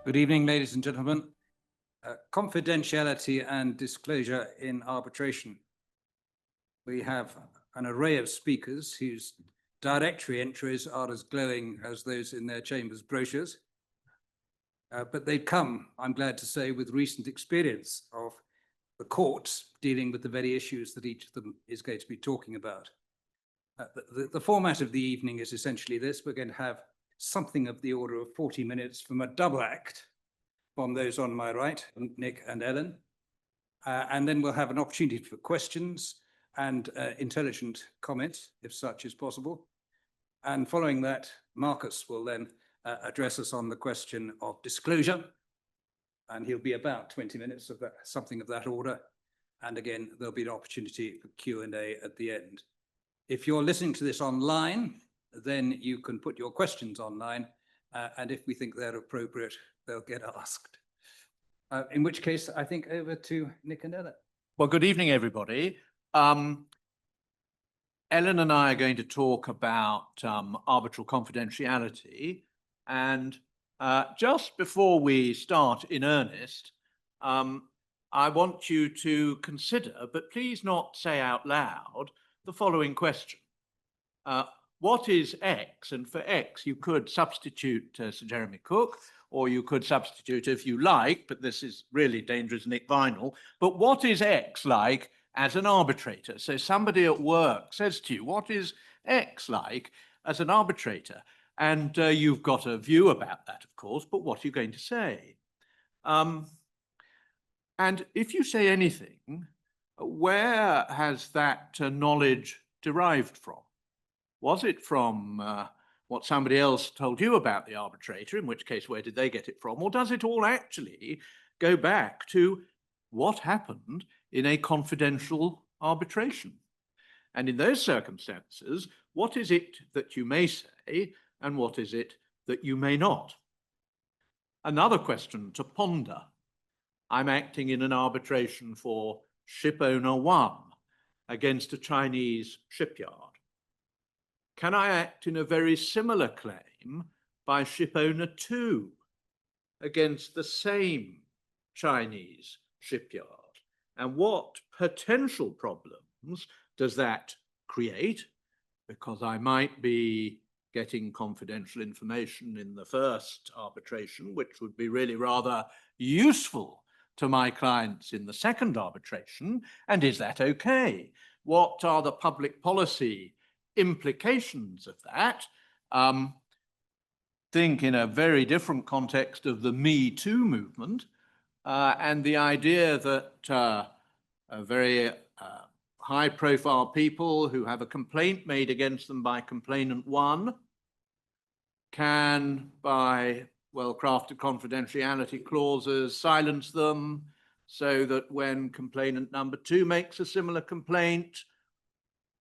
Good evening, ladies and gentlemen. Confidentiality and disclosure in arbitration. We have an array of speakers whose directory entries are as glowing as those in their chambers' brochures. But they come, I'm glad to say, with recent experience of the courts dealing with the very issues that each of them is going to be talking about. The format of the evening is essentially this. We're going to have something of the order of 40 minutes from a double act from those on my right, Nick and Ellen. And then we'll have an opportunity for questions and intelligent comments, if such is possible. And following that, Marcus will then address us on the question of disclosure. And he'll be about 20 minutes of that, something of that order. And again, there'll be an opportunity for Q&A at the end. If you're listening to this online, then you can put your questions online, and if we think they're appropriate, they'll get asked. In which case, I think over to Nick and Ellen. Well, good evening, everybody. Ellen and I are going to talk about arbitral confidentiality. And just before we start in earnest, I want you to consider, but please not say out loud, the following question. What is X? And for X, you could substitute Sir Jeremy Cooke, or you could substitute, if you like, but this is really dangerous, Nick Vineall. But what is X like as an arbitrator? So somebody at work says to you, what is X like as an arbitrator? And you've got a view about that, of course, but what are you going to say? And if you say anything, where has that knowledge derived from? Was it from what somebody else told you about the arbitrator, in which case, where did they get it from? Or does it all actually go back to what happened in a confidential arbitration? And in those circumstances, what is it that you may say and what is it that you may not? Another question to ponder. I'm acting in an arbitration for ship owner 1 against a Chinese shipyard. Can I act in a very similar claim by ship owner 2 against the same Chinese shipyard? And what potential problems does that create? Because I might be getting confidential information in the first arbitration, which would be really rather useful to my clients in the second arbitration. And is that okay? What are the public policy implications of that? Think in a very different context of the Me Too movement and the idea that very high-profile people who have a complaint made against them by complainant 1 can, by well-crafted confidentiality clauses, silence them so that when complainant number 2 makes a similar complaint,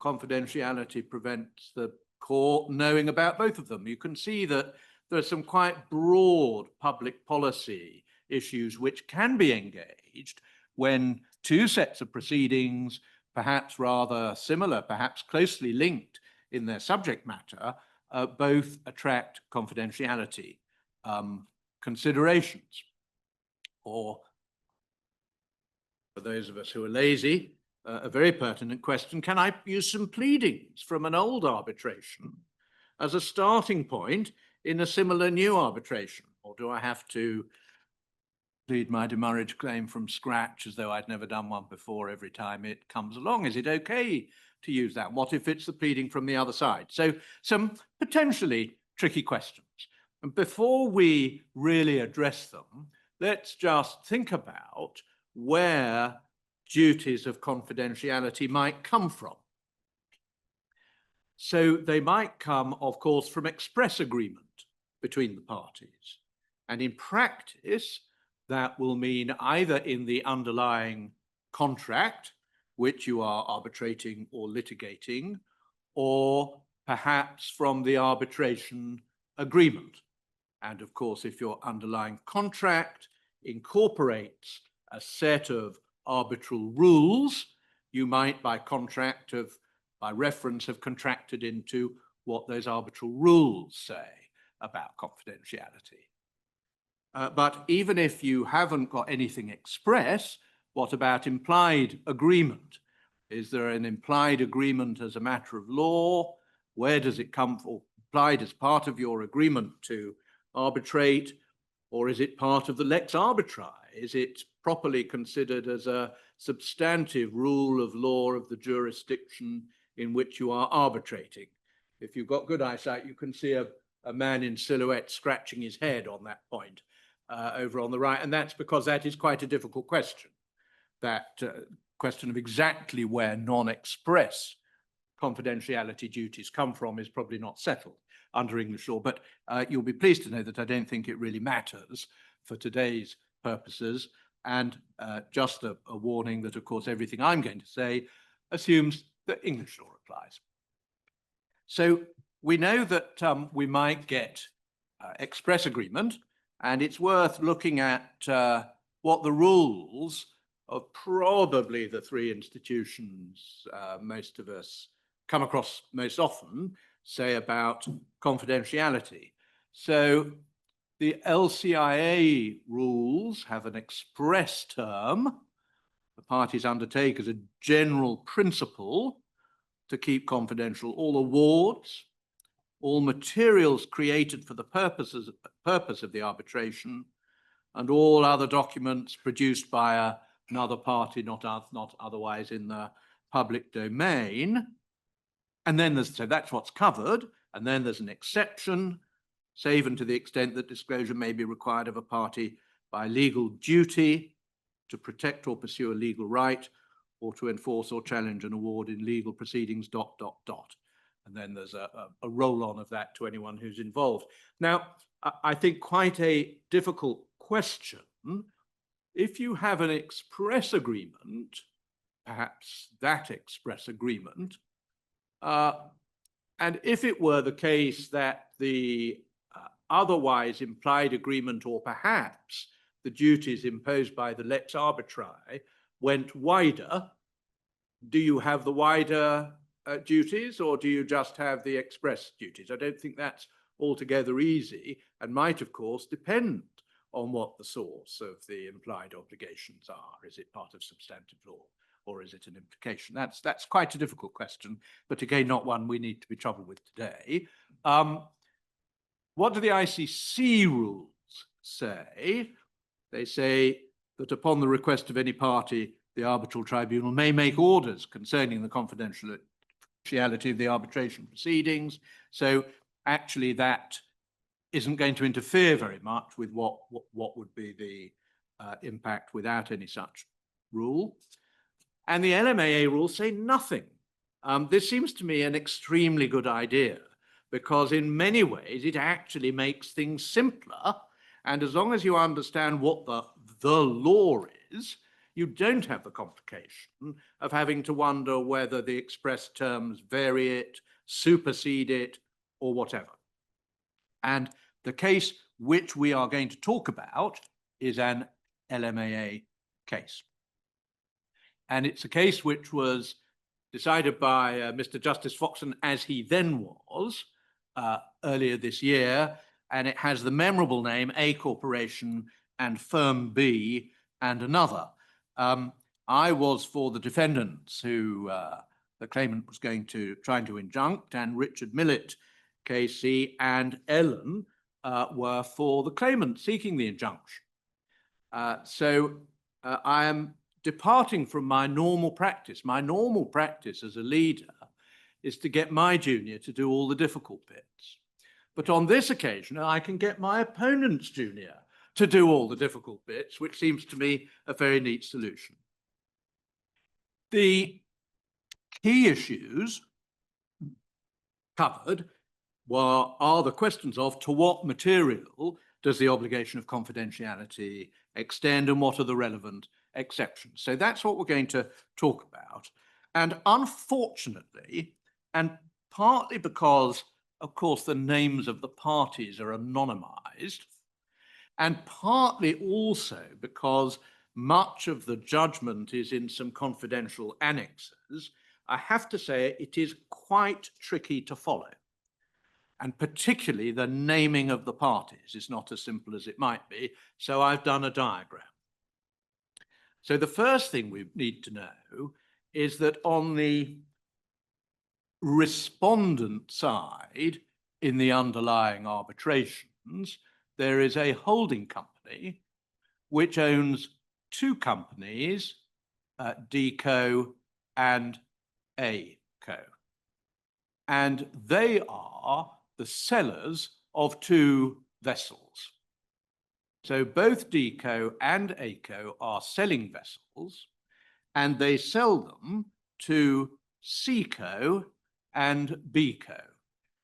confidentiality prevents the court knowing about both of them. You can see that there are some quite broad public policy issues which can be engaged when 2 sets of proceedings, perhaps rather similar, perhaps closely linked in their subject matter, both attract confidentiality considerations. Or for those of us who are lazy, a very pertinent question, can I use some pleadings from an old arbitration as a starting point in a similar new arbitration? Or do I have to plead my demurrage claim from scratch as though I'd never done one before every time it comes along? Is it okay to use that? What if it's the pleading from the other side? So some potentially tricky questions. And before we really address them, let's just think about where duties of confidentiality might come from. So they might come, of course, from express agreement between the parties. And in practice, that will mean either in the underlying contract, which you are arbitrating or litigating, or perhaps from the arbitration agreement. And of course, if your underlying contract incorporates a set of arbitral rules, you might by reference have contracted into what those arbitral rules say about confidentiality. But even if you haven't got anything express, what about implied agreement? Is there an implied agreement as a matter of law? Where does it come from? Implied as part of your agreement to arbitrate, or is it part of the lex arbitrae? Is it properly considered as a substantive rule of law of the jurisdiction in which you are arbitrating? If you've got good eyesight, you can see a man in silhouette scratching his head on that point over on the right, and that's because that is quite a difficult question. That question of exactly where non-express confidentiality duties come from is probably not settled under English law, but you'll be pleased to know that I don't think it really matters for today's purposes. And just a warning that, of course, everything I'm going to say assumes that English law applies. So we know that we might get express agreement, and it's worth looking at what the rules of probably the three institutions most of us come across most often say about confidentiality. So the LCIA rules have an express term. The parties undertake as a general principle to keep confidential all awards, all materials created for the purpose of the arbitration, and all other documents produced by another party not otherwise in the public domain. And then so that's what's covered. And then there's an exception, save and to the extent that disclosure may be required of a party by legal duty to protect or pursue a legal right, or to enforce or challenge an award in legal proceedings, ... And then there's a roll-on of that to anyone who's involved. Now, I think quite a difficult question. If you have an express agreement, perhaps that express agreement, and if it were the case that the otherwise implied agreement, or perhaps the duties imposed by the lex arbitrae, went wider, do you have the wider duties, or do you just have the express duties? I don't think that's altogether easy, and might, of course, depend on what the source of the implied obligations are. Is it part of substantive law, or is it an implication? That's quite a difficult question, but again, not one we need to be troubled with today. What do the ICC rules say? They say that upon the request of any party, the arbitral tribunal may make orders concerning the confidentiality of the arbitration proceedings. So actually that isn't going to interfere very much with what would be the impact without any such rule. And the LMAA rules say nothing. This seems to me an extremely good idea, because in many ways it actually makes things simpler. And as long as you understand what the law is, you don't have the complication of having to wonder whether the express terms vary it, supersede it, or whatever. And the case which we are going to talk about is an LMAA case. And it's a case which was decided by Mr. Justice Foxton, as he then was, earlier this year, and it has the memorable name A Corporation and Firm B and another. I was for the defendants who the claimant was trying to injunct, and Richard Millett, KC, and Ellen were for the claimant seeking the injunction. So I am departing from my normal practice. My normal practice as a leader is to get my junior to do all the difficult bits. But on this occasion, I can get my opponent's junior to do all the difficult bits, which seems to me a very neat solution. The key issues covered are the questions of to what material does the obligation of confidentiality extend, and what are the relevant exceptions. So that's what we're going to talk about. And unfortunately, and partly because, of course, the names of the parties are anonymized, and partly also because much of the judgment is in some confidential annexes, I have to say it is quite tricky to follow. and particularly the naming of the parties is not as simple as it might be. So I've done a diagram. So the first thing we need to know is that on the respondent side in the underlying arbitrations, there is a holding company which owns two companies, D-Co and A-Co. And they are the sellers of two vessels. So both D-Co and A-Co are selling vessels, and they sell them to C-Co and B-Co.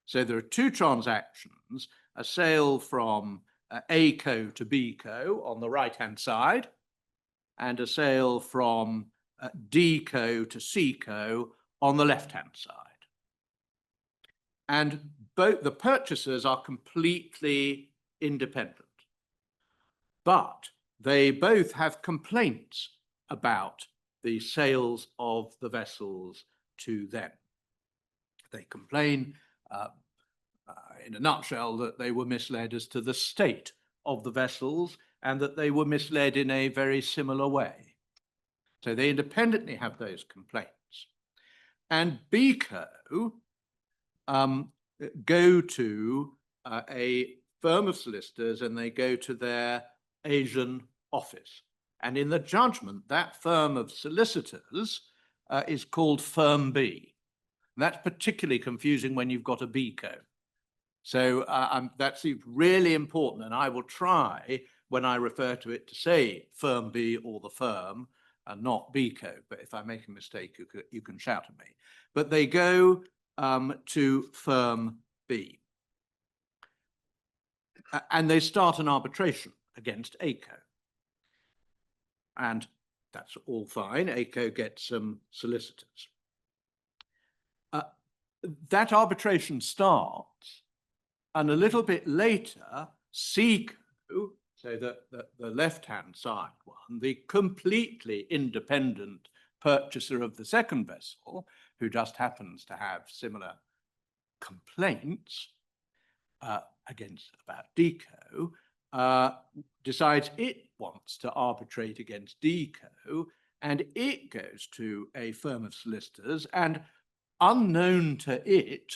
So there are two transactions, a sale from A-Co to B-Co on the right-hand side, and a sale from D-Co to C-Co on the left-hand side. And both the purchasers are completely independent, but they both have complaints about the sales of the vessels to them. They complain, in a nutshell, that they were misled as to the state of the vessels and that they were misled in a very similar way. So they independently have those complaints. And B-Co go to a firm of solicitors, and they go to their Asian office. And in the judgment, that firm of solicitors is called Firm B. And that's particularly confusing when you've got a B-Co. So that's really important, and I will try, when I refer to it, to say Firm B or the firm, and not B-Co. But if I make a mistake, you can shout at me. But they go to Firm B. And they start an arbitration against A-Co. And that's all fine. A-Co gets some solicitors. That arbitration starts, and a little bit later, C-Co, so the left-hand side one, the completely independent purchaser of the second vessel, who just happens to have similar complaints about D-Co, decides it wants to arbitrate against D-Co, and it goes to a firm of solicitors, and unknown to it,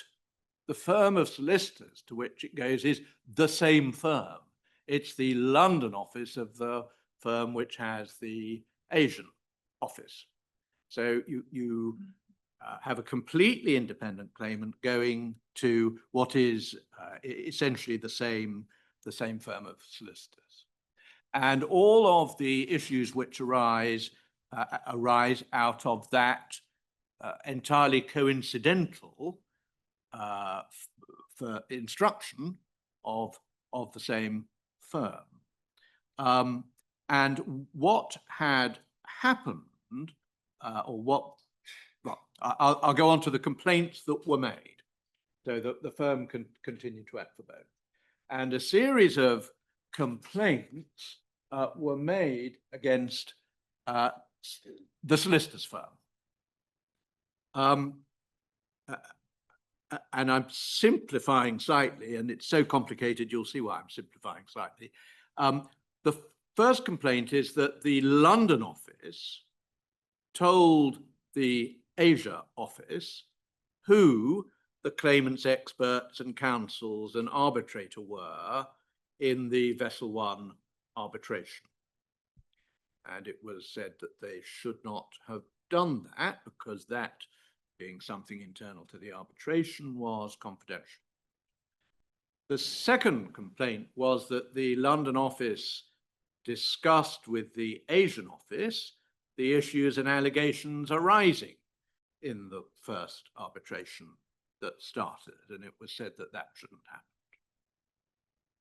the firm of solicitors to which it goes is the same firm. It's the London office of the firm which has the Asian office. So you have a completely independent claimant going to what is essentially the same firm of solicitors. And all of the issues which arise out of that entirely coincidental for instruction of the same firm. And what had happened, well, I'll go on to the complaints that were made, so that the firm can continue to act for both. And a series of complaints were made against the solicitor's firm. And I'm simplifying slightly, and it's so complicated, you'll see why I'm simplifying slightly. The first complaint is that the London office told the Asia office who the claimant's experts and counsels and arbitrator were in the Vessel 1 arbitration. And it was said that they should not have done that because that, being something internal to the arbitration, was confidential. The second complaint was that the London office discussed with the Asian office the issues and allegations arising in the first arbitration that started, and it was said that that shouldn't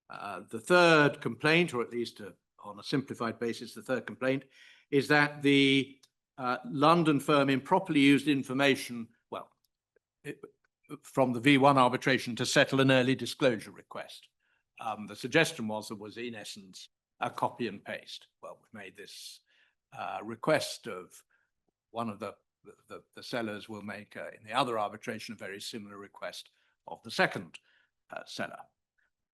happen. The third complaint, or at least on a simplified basis, the third complaint, is that the London firm improperly used information, from the V1 arbitration to settle an early disclosure request. The suggestion was there was, in essence, a copy and paste. Well, we made this request of one of the sellers will make in the other arbitration a very similar request of the second seller.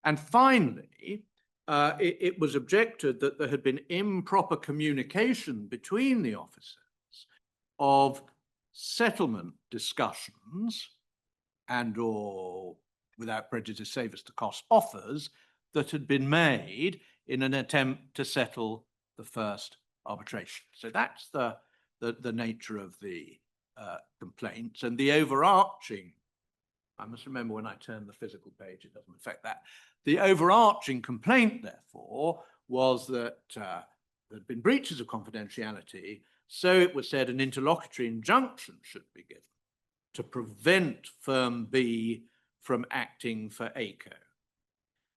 And finally, it was objected that there had been improper communication between the officers of settlement discussions and or without prejudice save as to cost offers that had been made in an attempt to settle the first arbitration. So that's the nature of the complaints, and the overarching, I must remember when I turn the physical page, it doesn't affect that. The overarching complaint, therefore, was that there had been breaches of confidentiality, so it was said an interlocutory injunction should be given to prevent firm B from acting for ACO,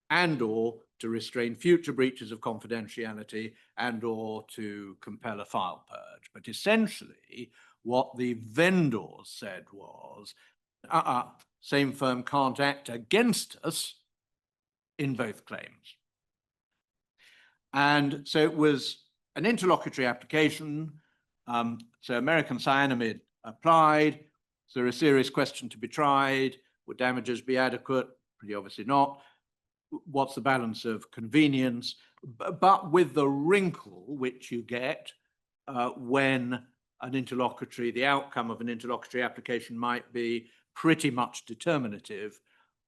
and or to restrain future breaches of confidentiality, and or to compel a file purge. But essentially, what the vendors said was, same firm can't act against us in both claims. And so it was an interlocutory application. So American cyanamide applied. Is there a serious question to be tried? Would damages be adequate? Pretty obviously not. What's the balance of convenience? But with the wrinkle which you get when an interlocutory, the outcome of an interlocutory application might be pretty much determinative.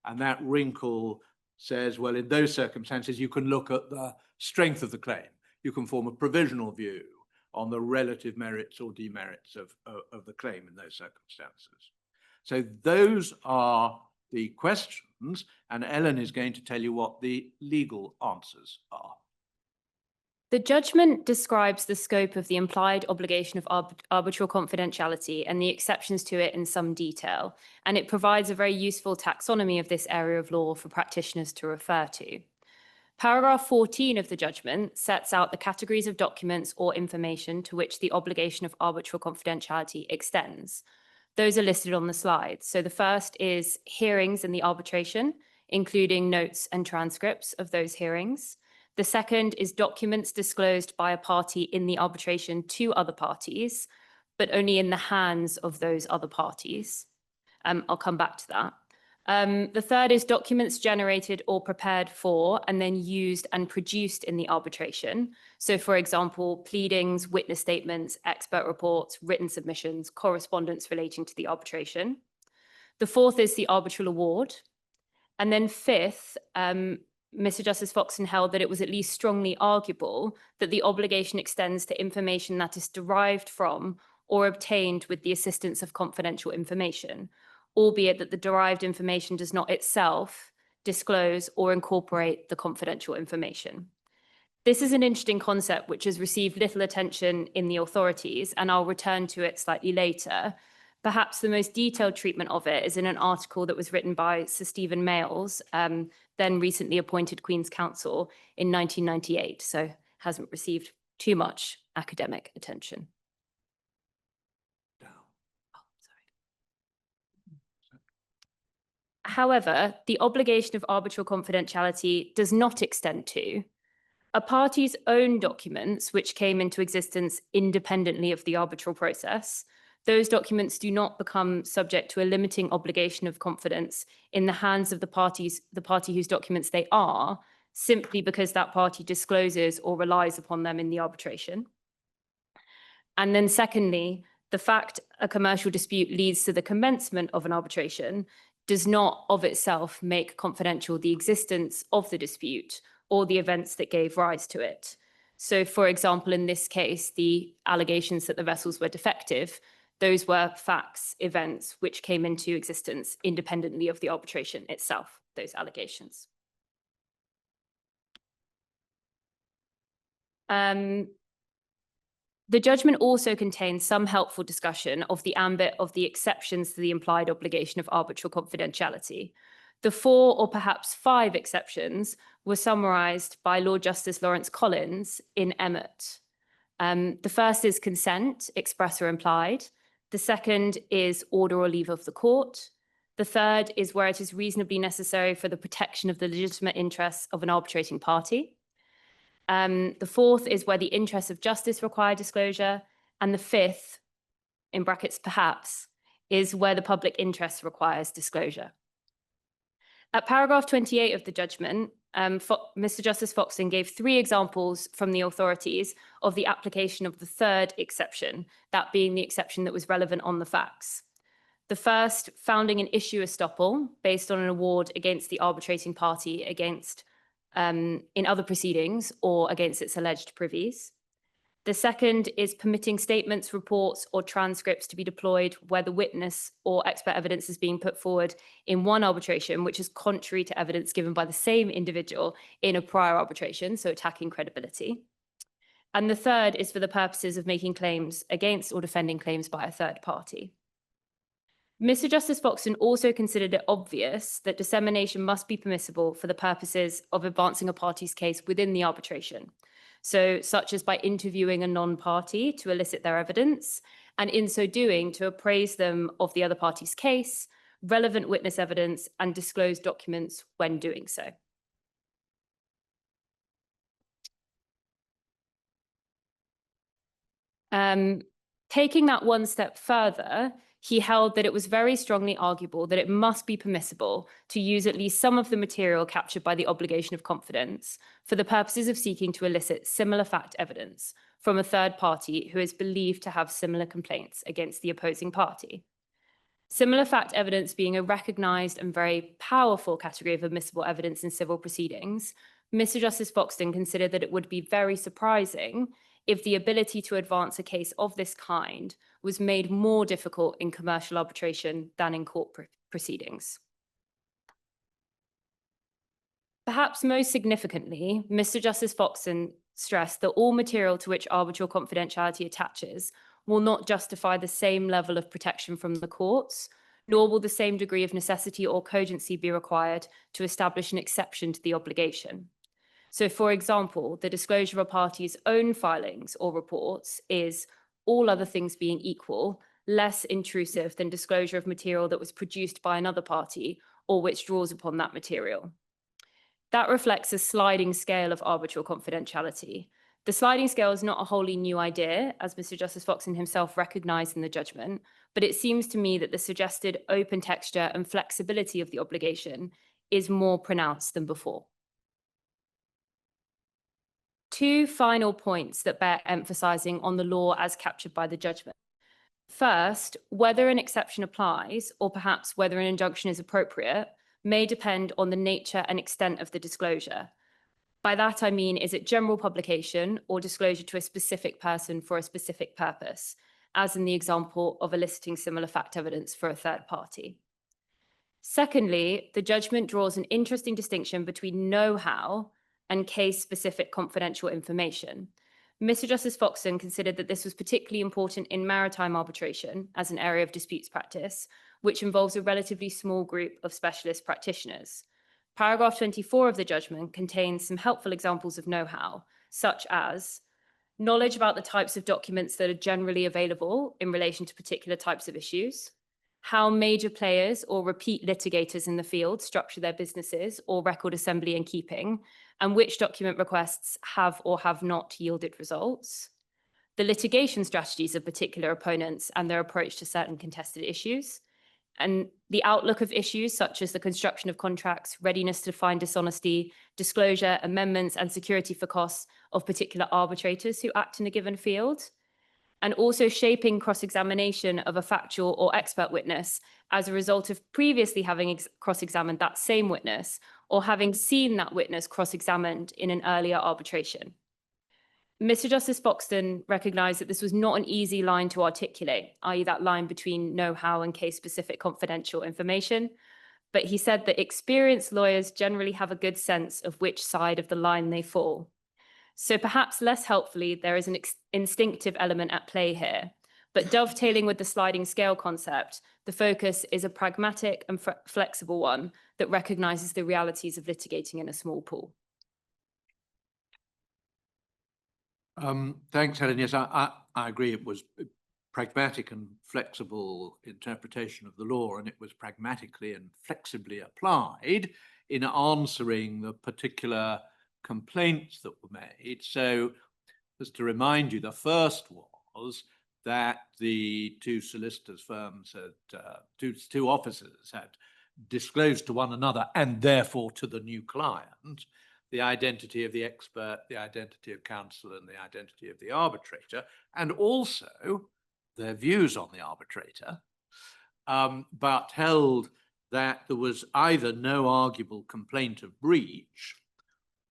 And that wrinkle says, well, in those circumstances, you can look at the strength of the claim. You can form a provisional view on the relative merits or demerits of the claim in those circumstances. So those are the questions, and Ellen is going to tell you what the legal answers are. The judgment describes the scope of the implied obligation of arbitral confidentiality and the exceptions to it in some detail, and it provides a very useful taxonomy of this area of law for practitioners to refer to. Paragraph 14 of the judgment sets out the categories of documents or information to which the obligation of arbitral confidentiality extends. Those are listed on the slide. So the first is hearings in the arbitration, including notes and transcripts of those hearings. The second is documents disclosed by a party in the arbitration to other parties, but only in the hands of those other parties. I'll come back to that. The third is documents generated or prepared for and then used and produced in the arbitration. So, for example, pleadings, witness statements, expert reports, written submissions, correspondence relating to the arbitration. The fourth is the arbitral award. And then fifth, Mr. Justice Foxton held that it was at least strongly arguable that the obligation extends to information that is derived from or obtained with the assistance of confidential information, albeit that the derived information does not itself disclose or incorporate the confidential information. This is an interesting concept which has received little attention in the authorities, and I'll return to it slightly later. Perhaps the most detailed treatment of it is in an article that was written by Sir Stephen Mayles, then recently appointed Queen's Counsel in 1998, so hasn't received too much academic attention. However, the obligation of arbitral confidentiality does not extend to a party's own documents which came into existence independently of the arbitral process. Those documents do not become subject to a limiting obligation of confidence in the hands of the party whose documents they are, simply because that party discloses or relies upon them in the arbitration. And then secondly, the fact a commercial dispute leads to the commencement of an arbitration does not of itself make confidential the existence of the dispute or the events that gave rise to it. So, for example, in this case, the allegations that the vessels were defective, those were facts, events which came into existence independently of the arbitration itself, those allegations. The judgment also contains some helpful discussion of the ambit of the exceptions to the implied obligation of arbitral confidentiality. The 4 or perhaps 5 exceptions were summarised by Lord Justice Lawrence Collins in Emmett. The first is consent, express or implied. The second is order or leave of the court. The third is where it is reasonably necessary for the protection of the legitimate interests of an arbitrating party. The fourth is where the interests of justice require disclosure. And the fifth, in brackets perhaps, is where the public interest requires disclosure. At paragraph 28 of the judgment, Mr. Justice Foxton gave 3 examples from the authorities of the application of the third exception, that being the exception that was relevant on the facts. The first, founding an issue estoppel based on an award against the arbitrating party against in other proceedings or against its alleged privies. The second is permitting statements, reports, or transcripts to be deployed where the witness or expert evidence is being put forward in one arbitration, which is contrary to evidence given by the same individual in a prior arbitration, so attacking credibility. And the third is for the purposes of making claims against or defending claims by a third party. Mr. Justice Foxton also considered it obvious that dissemination must be permissible for the purposes of advancing a party's case within the arbitration. So, such as by interviewing a non-party to elicit their evidence, and in so doing to appraise them of the other party's case, relevant witness evidence, and disclose documents when doing so. Taking that one step further, he held that it was very strongly arguable that it must be permissible to use at least some of the material captured by the obligation of confidence for the purposes of seeking to elicit similar fact evidence from a third party who is believed to have similar complaints against the opposing party. Similar fact evidence being a recognised and very powerful category of admissible evidence in civil proceedings, Mr. Justice Foxton considered that it would be very surprising if the ability to advance a case of this kind was made more difficult in commercial arbitration than in court proceedings. Perhaps most significantly, Mr. Justice Foxton stressed that all material to which arbitral confidentiality attaches will not justify the same level of protection from the courts, nor will the same degree of necessity or cogency be required to establish an exception to the obligation. So, for example, the disclosure of a party's own filings or reports is, all other things being equal, less intrusive than disclosure of material that was produced by another party or which draws upon that material. That reflects a sliding scale of arbitral confidentiality. The sliding scale is not a wholly new idea, as Mr. Justice Foxton himself recognised in the judgment, but it seems to me that the suggested open texture and flexibility of the obligation is more pronounced than before. 2 final points that bear emphasising on the law as captured by the judgment. First, whether an exception applies, or perhaps whether an injunction is appropriate, may depend on the nature and extent of the disclosure. By that I mean, is it general publication or disclosure to a specific person for a specific purpose, as in the example of eliciting similar fact evidence for a third party. Secondly, the judgment draws an interesting distinction between know-how and case-specific confidential information. Mr. Justice Foxton considered that this was particularly important in maritime arbitration as an area of disputes practice, which involves a relatively small group of specialist practitioners. Paragraph 24 of the judgment contains some helpful examples of know-how, such as knowledge about the types of documents that are generally available in relation to particular types of issues, how major players or repeat litigators in the field structure their businesses or record assembly and keeping, and which document requests have or have not yielded results, the litigation strategies of particular opponents and their approach to certain contested issues, and the outlook of issues such as the construction of contracts, readiness to find dishonesty, disclosure, amendments, and security for costs of particular arbitrators who act in a given field, and also shaping cross-examination of a factual or expert witness as a result of previously having cross-examined that same witness or having seen that witness cross-examined in an earlier arbitration. Mr. Justice Foxton recognised that this was not an easy line to articulate, i.e. that line between know-how and case-specific confidential information, but he said that experienced lawyers generally have a good sense of which side of the line they fall. So perhaps less helpfully, there is an instinctive element at play here, but dovetailing with the sliding scale concept, the focus is a pragmatic and flexible one that recognises the realities of litigating in a small pool. Thanks, Helen. Yes, I agree. It was a pragmatic and flexible interpretation of the law, and it was pragmatically and flexibly applied in answering the particular complaints that were made. So, just to remind you, the first was that the 2 solicitors' firms had, two officers had disclose to one another and therefore to the new client the identity of the expert, the identity of counsel, and the identity of the arbitrator, and also their views on the arbitrator, but held that there was either no arguable complaint of breach,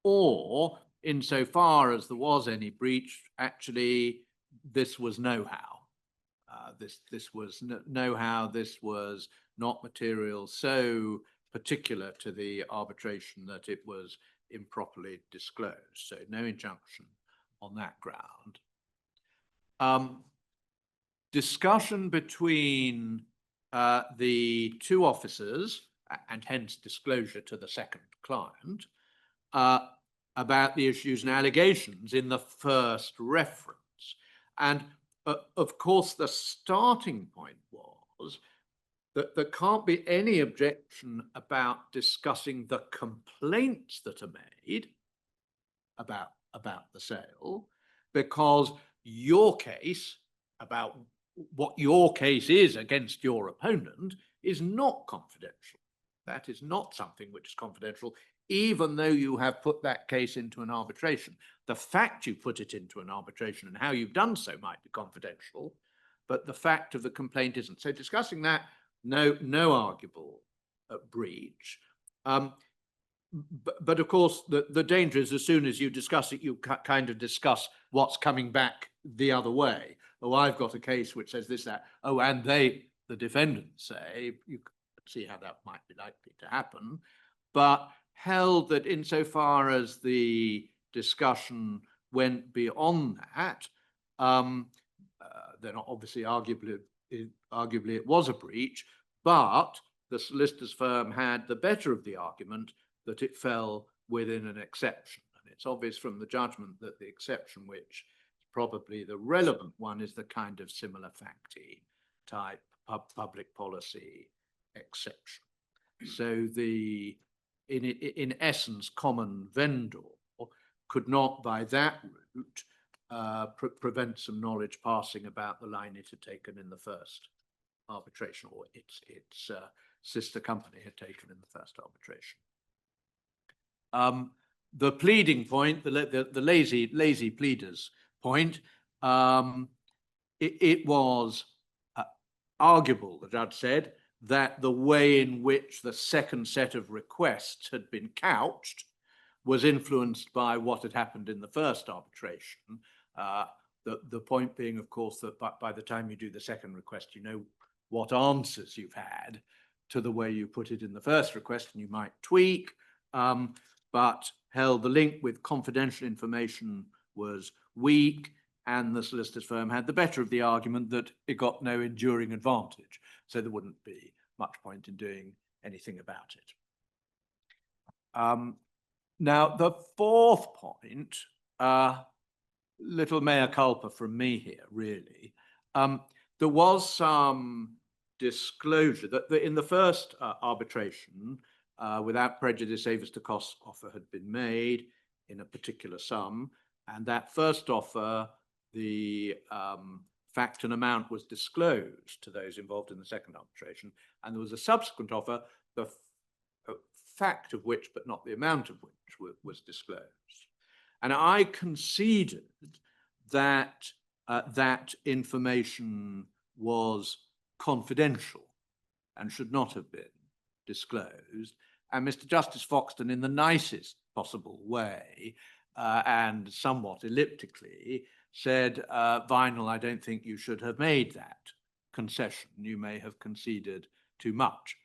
or insofar as there was any breach, actually this was know-how. This was know-how, this was not material so particular to the arbitration that it was improperly disclosed. So no injunction on that ground. Discussion between the two officers, and hence disclosure to the second client, about the issues and allegations in the first reference. And of course, the starting point was that there can't be any objection about discussing the complaints that are made about the sale, because your case about what your case is against your opponent is not confidential. That is not something which is confidential, even though you have put that case into an arbitration. The fact you put it into an arbitration and how you've done so might be confidential, but the fact of the complaint isn't. So discussing that, no arguable breach. But of course, the danger is as soon as you discuss it, you kind of discuss what's coming back the other way. Oh, I've got a case which says this, that. Oh, and the defendants say, you can see how that might be likely to happen, but held that insofar as the discussion went beyond that, then obviously arguably it was a breach, but the solicitor's firm had the better of the argument that it fell within an exception. And it's obvious from the judgment that the exception, which is probably the relevant one, is the kind of similar facti type public policy exception. So in essence, common vendor could not by that route prevent some knowledge passing about the line it had taken in the first arbitration, or its sister company had taken in the first arbitration. The pleading point, the lazy pleaders point, it was arguable, the judge said, that the way in which the second set of requests had been couched was influenced by what had happened in the first arbitration. The point being, of course, that by the time you do the second request, you know what answers you've had to the way you put it in the first request, and you might tweak, but held the link with confidential information was weak, and the solicitor's firm had the better of the argument that it got no enduring advantage. So there wouldn't be much point in doing anything about it. Now, the fourth point, little mea culpa from me here, really. There was some disclosure that in the first arbitration, without prejudice, savers to cost offer had been made in a particular sum, and that first offer, the fact and amount was disclosed to those involved in the second arbitration, and there was a subsequent offer, the fact of which, but not the amount of which, was disclosed. And I conceded that that information was confidential and should not have been disclosed. And Mr. Justice Foxton, in the nicest possible way and somewhat elliptically, said, Vineall, I don't think you should have made that concession. You may have conceded too much.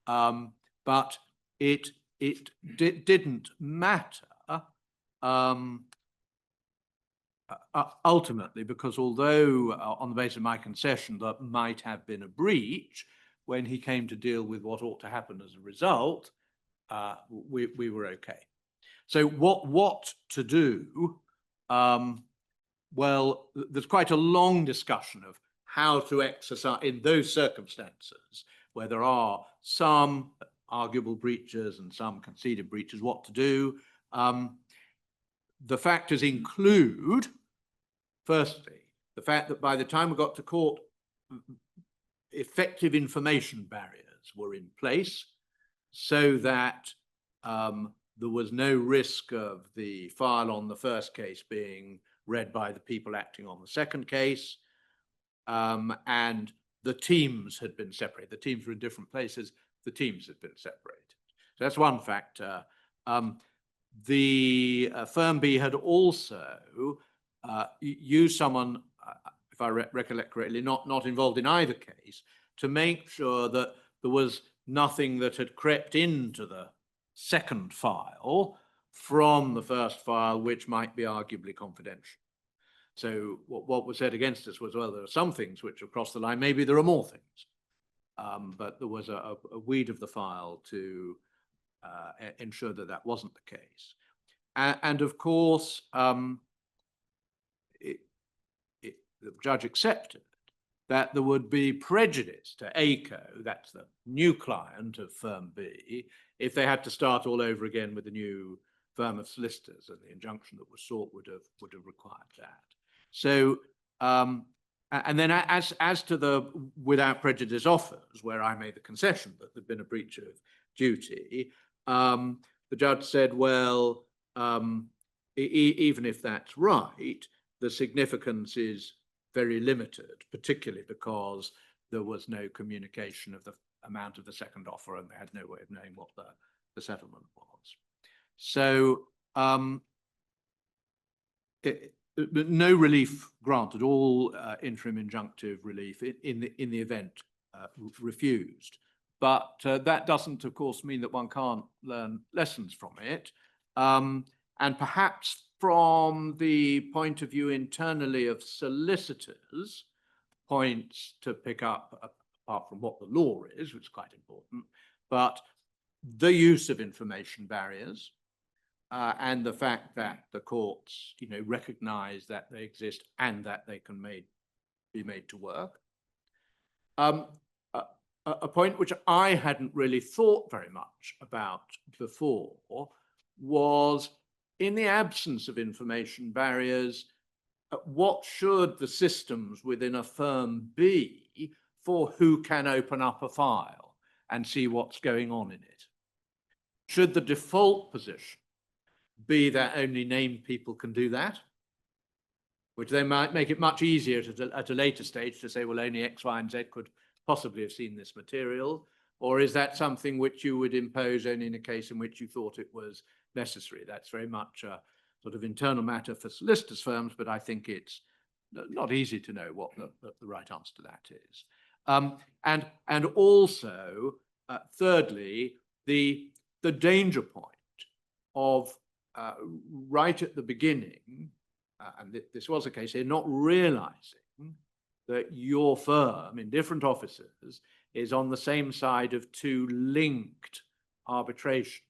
But it didn't matter ultimately, because although on the basis of my concession that might have been a breach, when he came to deal with what ought to happen as a result, we were okay. So what to do? Well, there's quite a long discussion of how to exercise in those circumstances where there are some arguable breaches and some conceded breaches, what to do. The factors include, firstly, the fact that by the time we got to court, effective information barriers were in place. so that there was no risk of the file on the first case being read by the people acting on the second case. And the teams had been separated. The teams were in different places. The teams had been separated. So that's one factor. The firm B had also used someone, if I recollect correctly, not involved in either case, to make sure that there was nothing that had crept into the second file from the first file, which might be arguably confidential. So what was said against us was, well, there are some things which have crossed the line. Maybe there are more things. But there was a weed of the file to ensure that that wasn't the case. And of course, the judge accepted that there would be prejudice to ACO, that's the new client of firm B, if they had to start all over again with a new firm of solicitors, and the injunction that was sought would have required that. So, and then as to the without prejudice offers, where I made the concession that there'd been a breach of duty, the judge said, well, even if that's right, the significance is very limited, particularly because there was no communication of the amount of the second offer, and they had no way of knowing what the settlement was. So no relief granted, all interim injunctive relief in the event refused. But that doesn't, of course, mean that one can't learn lessons from it. And perhaps from the point of view internally of solicitors, points to pick up, apart from what the law is, which is quite important, but the use of information barriers, and the fact that the courts, recognize that they exist and that they can be made to work. A point which I hadn't really thought very much about before was, in the absence of information barriers, what should the systems within a firm be for who can open up a file and see what's going on in it? Should the default position be that only named people can do that, which then might make it much easier at a later stage to say, well, only X, Y, and Z could possibly have seen this material? Or is that something which you would impose only in a case in which you thought it was necessary? That's very much a sort of internal matter for solicitors' firms, but I think it's not easy to know what the right answer to that is. And also, thirdly, the danger point of right at the beginning, and this was a case here, not realizing that your firm in different offices is on the same side of two linked arbitrations.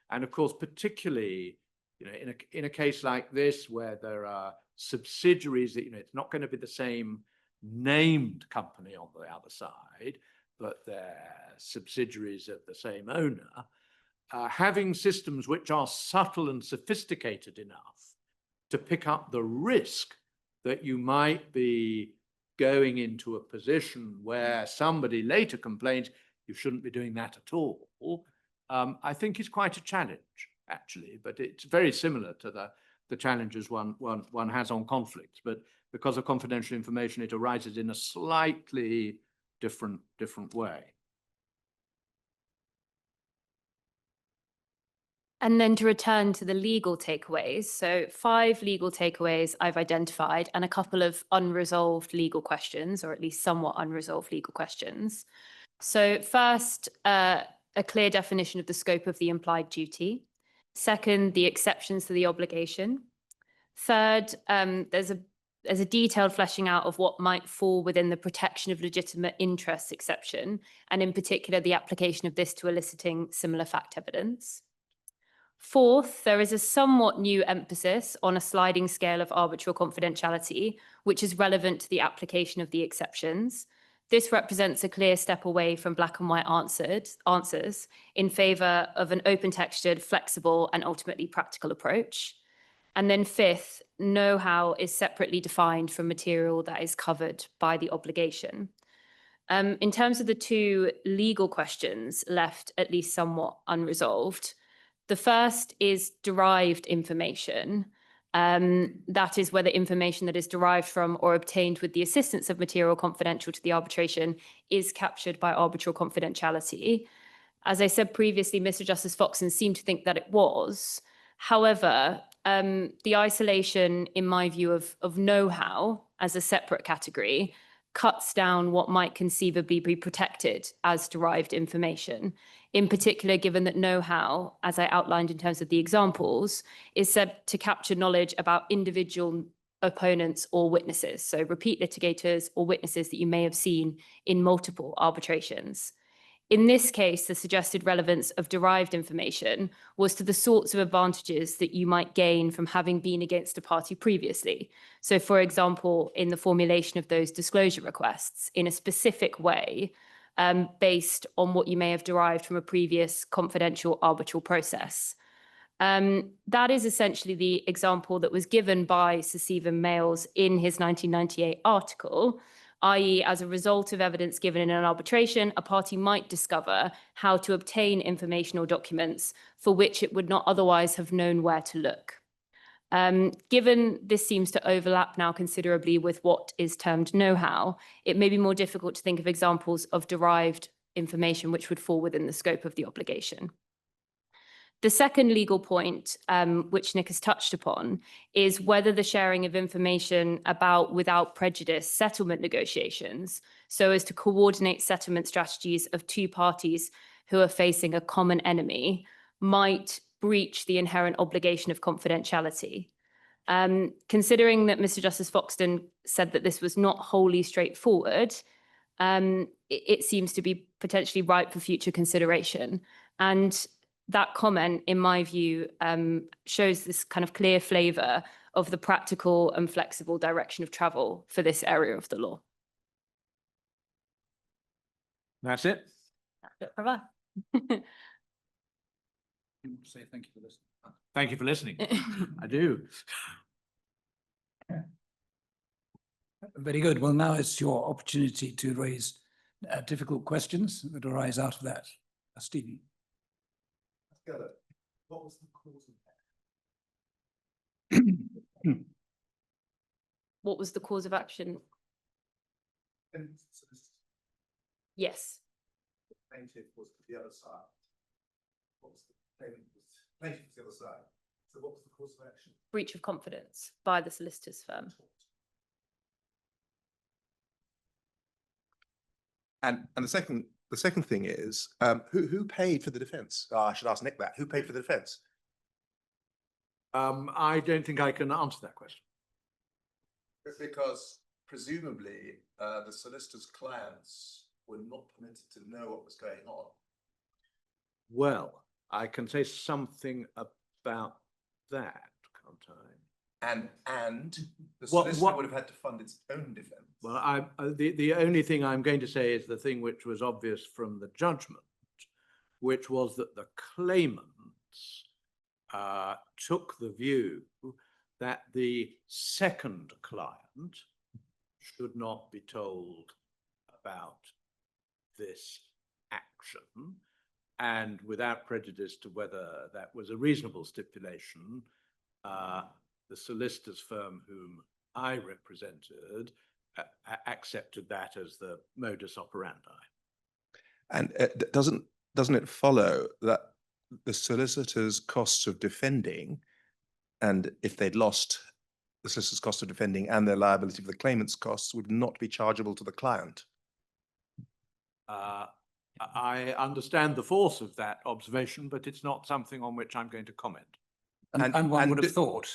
And of course, particularly, in a case like this, where there are subsidiaries that, it's not going to be the same named company on the other side, but they're subsidiaries of the same owner, having systems which are subtle and sophisticated enough to pick up the risk that you might be going into a position where somebody later complains you shouldn't be doing that at all, I think is quite a challenge, actually. But it's very similar to the challenges one has on conflicts. But because of confidential information, it arises in a slightly different way. And then to return to the legal takeaways, so 5 legal takeaways I've identified and a couple of unresolved legal questions, or at least somewhat unresolved legal questions. So first, a clear definition of the scope of the implied duty. Second, the exceptions to the obligation. Third, there's a detailed fleshing out of what might fall within the protection of legitimate interests exception, and in particular, the application of this to eliciting similar fact evidence. Fourth, there is a somewhat new emphasis on a sliding scale of arbitral confidentiality, which is relevant to the application of the exceptions. This represents a clear step away from black and white answers in favour of an open-textured, flexible, and ultimately practical approach. And then fifth, know-how is separately defined from material that is covered by the obligation. In terms of the two legal questions left at least somewhat unresolved, the first is derived information. That is whether information that is derived from or obtained with the assistance of material confidential to the arbitration is captured by arbitral confidentiality. As I said previously, Mr. Justice Foxton seemed to think that it was. However, the isolation, in my view, of know-how as a separate category cuts down what might conceivably be protected as derived information. In particular, given that know-how, as I outlined in terms of the examples, is said to capture knowledge about individual opponents or witnesses, so repeat litigators or witnesses that you may have seen in multiple arbitrations. In this case, the suggested relevance of derived information was to the sorts of advantages that you might gain from having been against a party previously. So, for example, in the formulation of those disclosure requests in a specific way, based on what you may have derived from a previous confidential arbitral process. That is essentially the example that was given by Sir Stephen Mayles in his 1998 article, i.e. as a result of evidence given in an arbitration, a party might discover how to obtain information or documents for which it would not otherwise have known where to look. Given this seems to overlap now considerably with what is termed know-how, it may be more difficult to think of examples of derived information which would fall within the scope of the obligation. The second legal point, which Nick has touched upon, is whether the sharing of information about without prejudice settlement negotiations, so as to coordinate settlement strategies of two parties who are facing a common enemy, might breach the inherent obligation of confidentiality. Considering that Mr. Justice Foxton said that this was not wholly straightforward, it seems to be potentially ripe for future consideration. And that comment, in my view, shows this kind of clear flavour of the practical and flexible direction of travel for this area of the law. That's it. Say thank you for listening. Thank you for listening. I do. Very good. Well, now it's your opportunity to raise difficult questions that arise out of that. Stephen. What was the cause of action? What was the cause of action? Yes. The plaintiff was the other side. What was the plaintiff was the other side. So what was the cause of action? Breach of confidence by the solicitor's firm. And the second thing is, who paid for the defence? I should ask Nick that. Who paid for the defence? I don't think I can answer that question. Because presumably the solicitor's clients were not permitted to know what was going on. Well, I can say something about that, can't I? And the solicitor would have had to fund its own defence. Well, the only thing I'm going to say is the thing which was obvious from the judgment, which was that the claimants took the view that the second client should not be told about this action, and without prejudice to whether that was a reasonable stipulation, the solicitor's firm whom I represented accepted that as the modus operandi. And doesn't it follow that the solicitor's costs of defending, and if they'd lost the solicitor's cost of defending and their liability for the claimant's costs, would not be chargeable to the client? I understand the force of that observation, but it's not something on which I'm going to comment. And one would have thought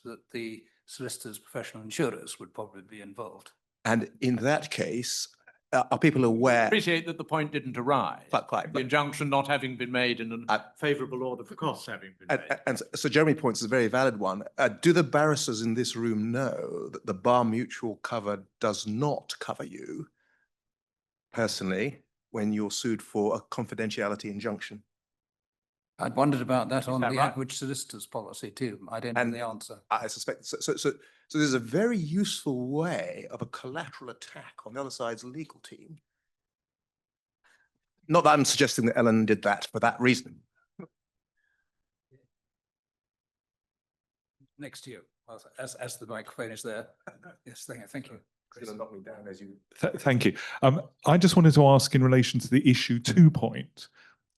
that the solicitors' professional insurers would probably be involved. And in that case, are people aware? I appreciate that the point didn't arise. Quite, the injunction not having been made and a favourable order for costs having been made. And so Jeremy points is a very valid one. Do the barristers in this room know that the bar mutual cover does not cover you personally when you're sued for a confidentiality injunction? I'd wondered about that on that the right? average solicitor's policy too. I don't know And the answer. I suspect, so there's a very useful way of a collateral attack on the other side's legal team. Not that I'm suggesting that Ellen did that for that reason. Next to you, as the microphone is there. Yes, thank you. It's gonna knock me down as you. Thank you. I just wanted to ask in relation to the issue 2 point,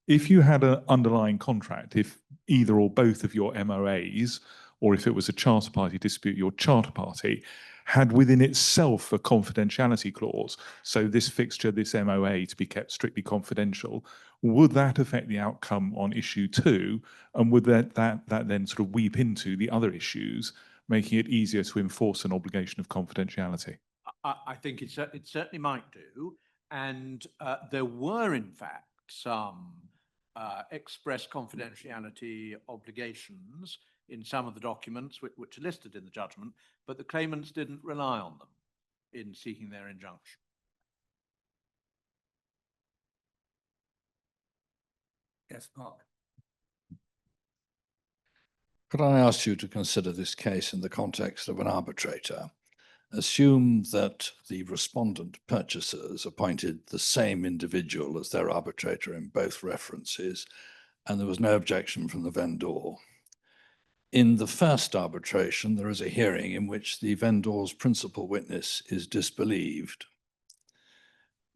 if you had an underlying contract, if either or both of your MOAs, or if it was a charter party dispute, your charter party had within itself a confidentiality clause, so this fixture, this MOA to be kept strictly confidential, would that affect the outcome on issue 2? And would that then sort of weep into the other issues, making it easier to enforce an obligation of confidentiality? I think it certainly might do. And there were, in fact, some express confidentiality obligations in some of the documents which are listed in the judgment, but the claimants didn't rely on them in seeking their injunction. Yes, Mark. Could I ask you to consider this case in the context of an arbitrator? Assume that the respondent purchasers appointed the same individual as their arbitrator in both references, and there was no objection from the vendor. In the first arbitration, there is a hearing in which the vendor's principal witness is disbelieved.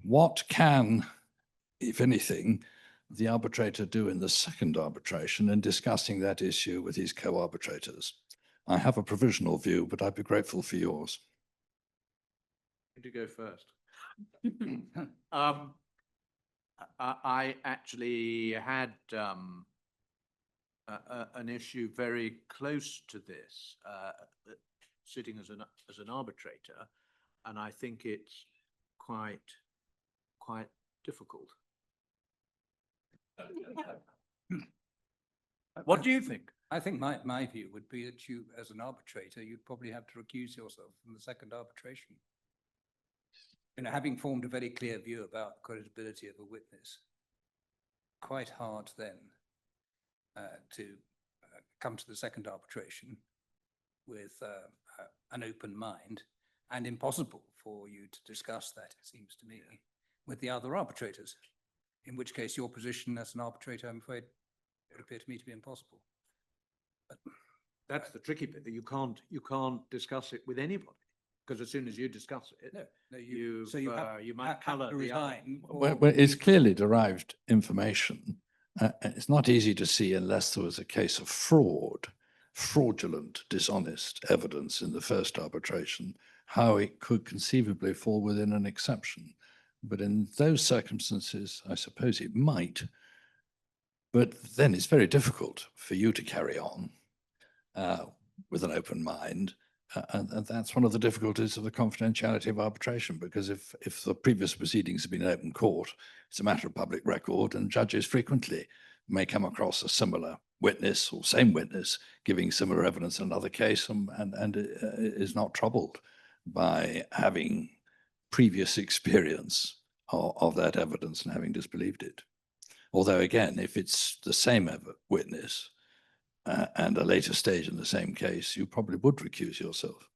What can, if anything, the arbitrator do in the second arbitration in discussing that issue with his co-arbitrators? I have a provisional view, but I'd be grateful for yours. To go first. I actually had an issue very close to this, sitting as an arbitrator, and I think it's quite difficult. What do you think? I think my view would be that you, as an arbitrator, you'd probably have to recuse yourself from the second arbitration. You know, having formed a very clear view about the credibility of a witness, quite hard then to come to the second arbitration with an open mind, and impossible for you to discuss that, it seems to me, with the other arbitrators, in which case your position as an arbitrator, I'm afraid, would appear to me to be impossible. But That's the tricky bit, that you can't discuss it with anybody, because as soon as you discuss it, you might have colour to the other. resign. Well, it's clearly derived information. It's not easy to see unless there was a case of fraudulent, dishonest evidence in the first arbitration, how it could conceivably fall within an exception. But in those circumstances, I suppose it might. But then it's very difficult for you to carry on with an open mind. And that's one of the difficulties of the confidentiality of arbitration, because if the previous proceedings have been in open court, it's a matter of public record, and judges frequently may come across a similar witness or same witness giving similar evidence in another case, and is not troubled by having previous experience of that evidence and having disbelieved it. Although again, if it's the same witness, and a later stage in the same case, you probably would recuse yourself.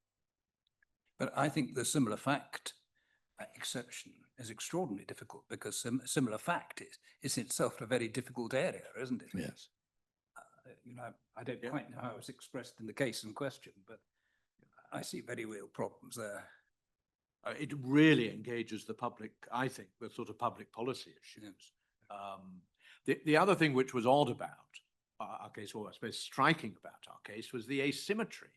But I think the similar fact exception is extraordinarily difficult, because similar fact is itself a very difficult area, isn't it? Yes. You know, I don't quite know how it was expressed in the case in question, but I see very real problems there. It really engages the public, I think, with sort of public policy issues. The other thing which was odd about our case, or I suppose striking about our case, was the asymmetry,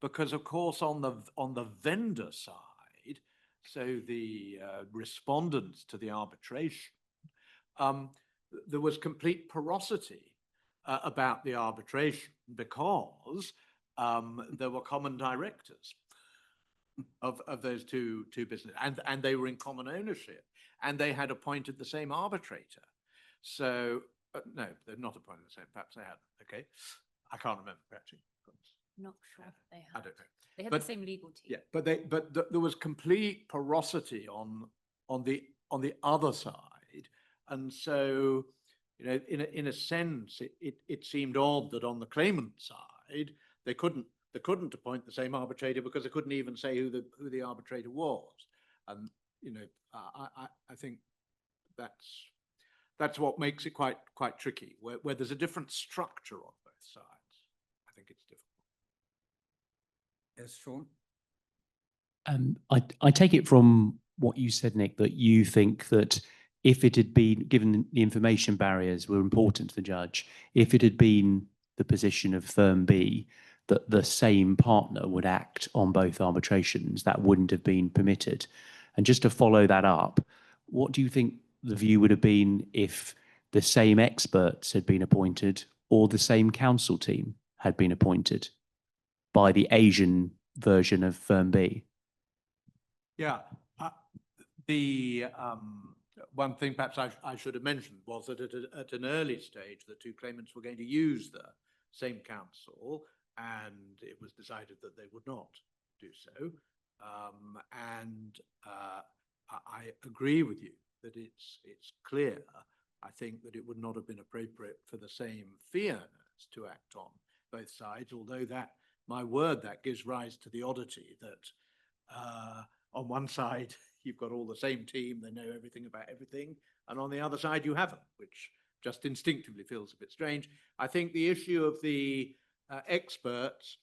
because of course on the vendor side, so the respondents to the arbitration, there was complete porosity about the arbitration, because there were common directors of those two businesses, and they were in common ownership, and they had appointed the same arbitrator. So no, they're not appointed the same. Perhaps they had. Okay, I can't remember actually. Not sure if they I had. don't know. They had But- the same legal team. Yeah, but there was complete porosity on the other side, and so You know, in a sense, it seemed odd that on the claimant side, they couldn't appoint the same arbitrator because they couldn't even say who the arbitrator was. And, you know, I think that's what makes it quite tricky, where there's a different structure on both sides. I think it's difficult. Yes, Sean? I take it from what you said, Nick, that you think that if it had been, given the information barriers were important to the judge, if it had been the position of firm B that the same partner would act on both arbitrations, that wouldn't have been permitted. And just to follow that up, what do you think the view would have been if the same experts had been appointed or the same counsel team had been appointed by the Asian version of firm B? Yeah, the one thing perhaps I should have mentioned was that at an early stage, the two claimants were going to use the same counsel, and it was decided that they would not do so. I agree with you that it's clear. I think that it would not have been appropriate for the same fee earners to act on both sides, although that, my word, that gives rise to the oddity that on one side, you've got all the same team, they know everything about everything, and on the other side, you haven't, which just instinctively feels a bit strange. I think the issue of the experts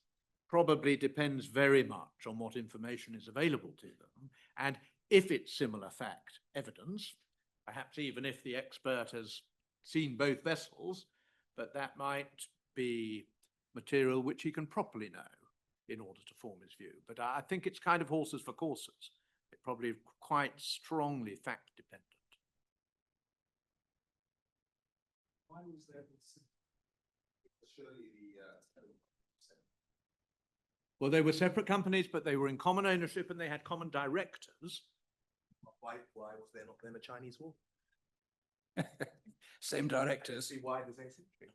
probably depends very much on what information is available to them, and if it's similar fact evidence, perhaps even if the expert has seen both vessels, but that might be material which he can properly know in order to form his view. But I think it's kind of horses for courses. It's probably quite strongly fact dependent. Why was there surely Well, they were separate companies, but they were in common ownership and they had common directors. why was there not then a Chinese wall? Same directors. See why there's asymmetry.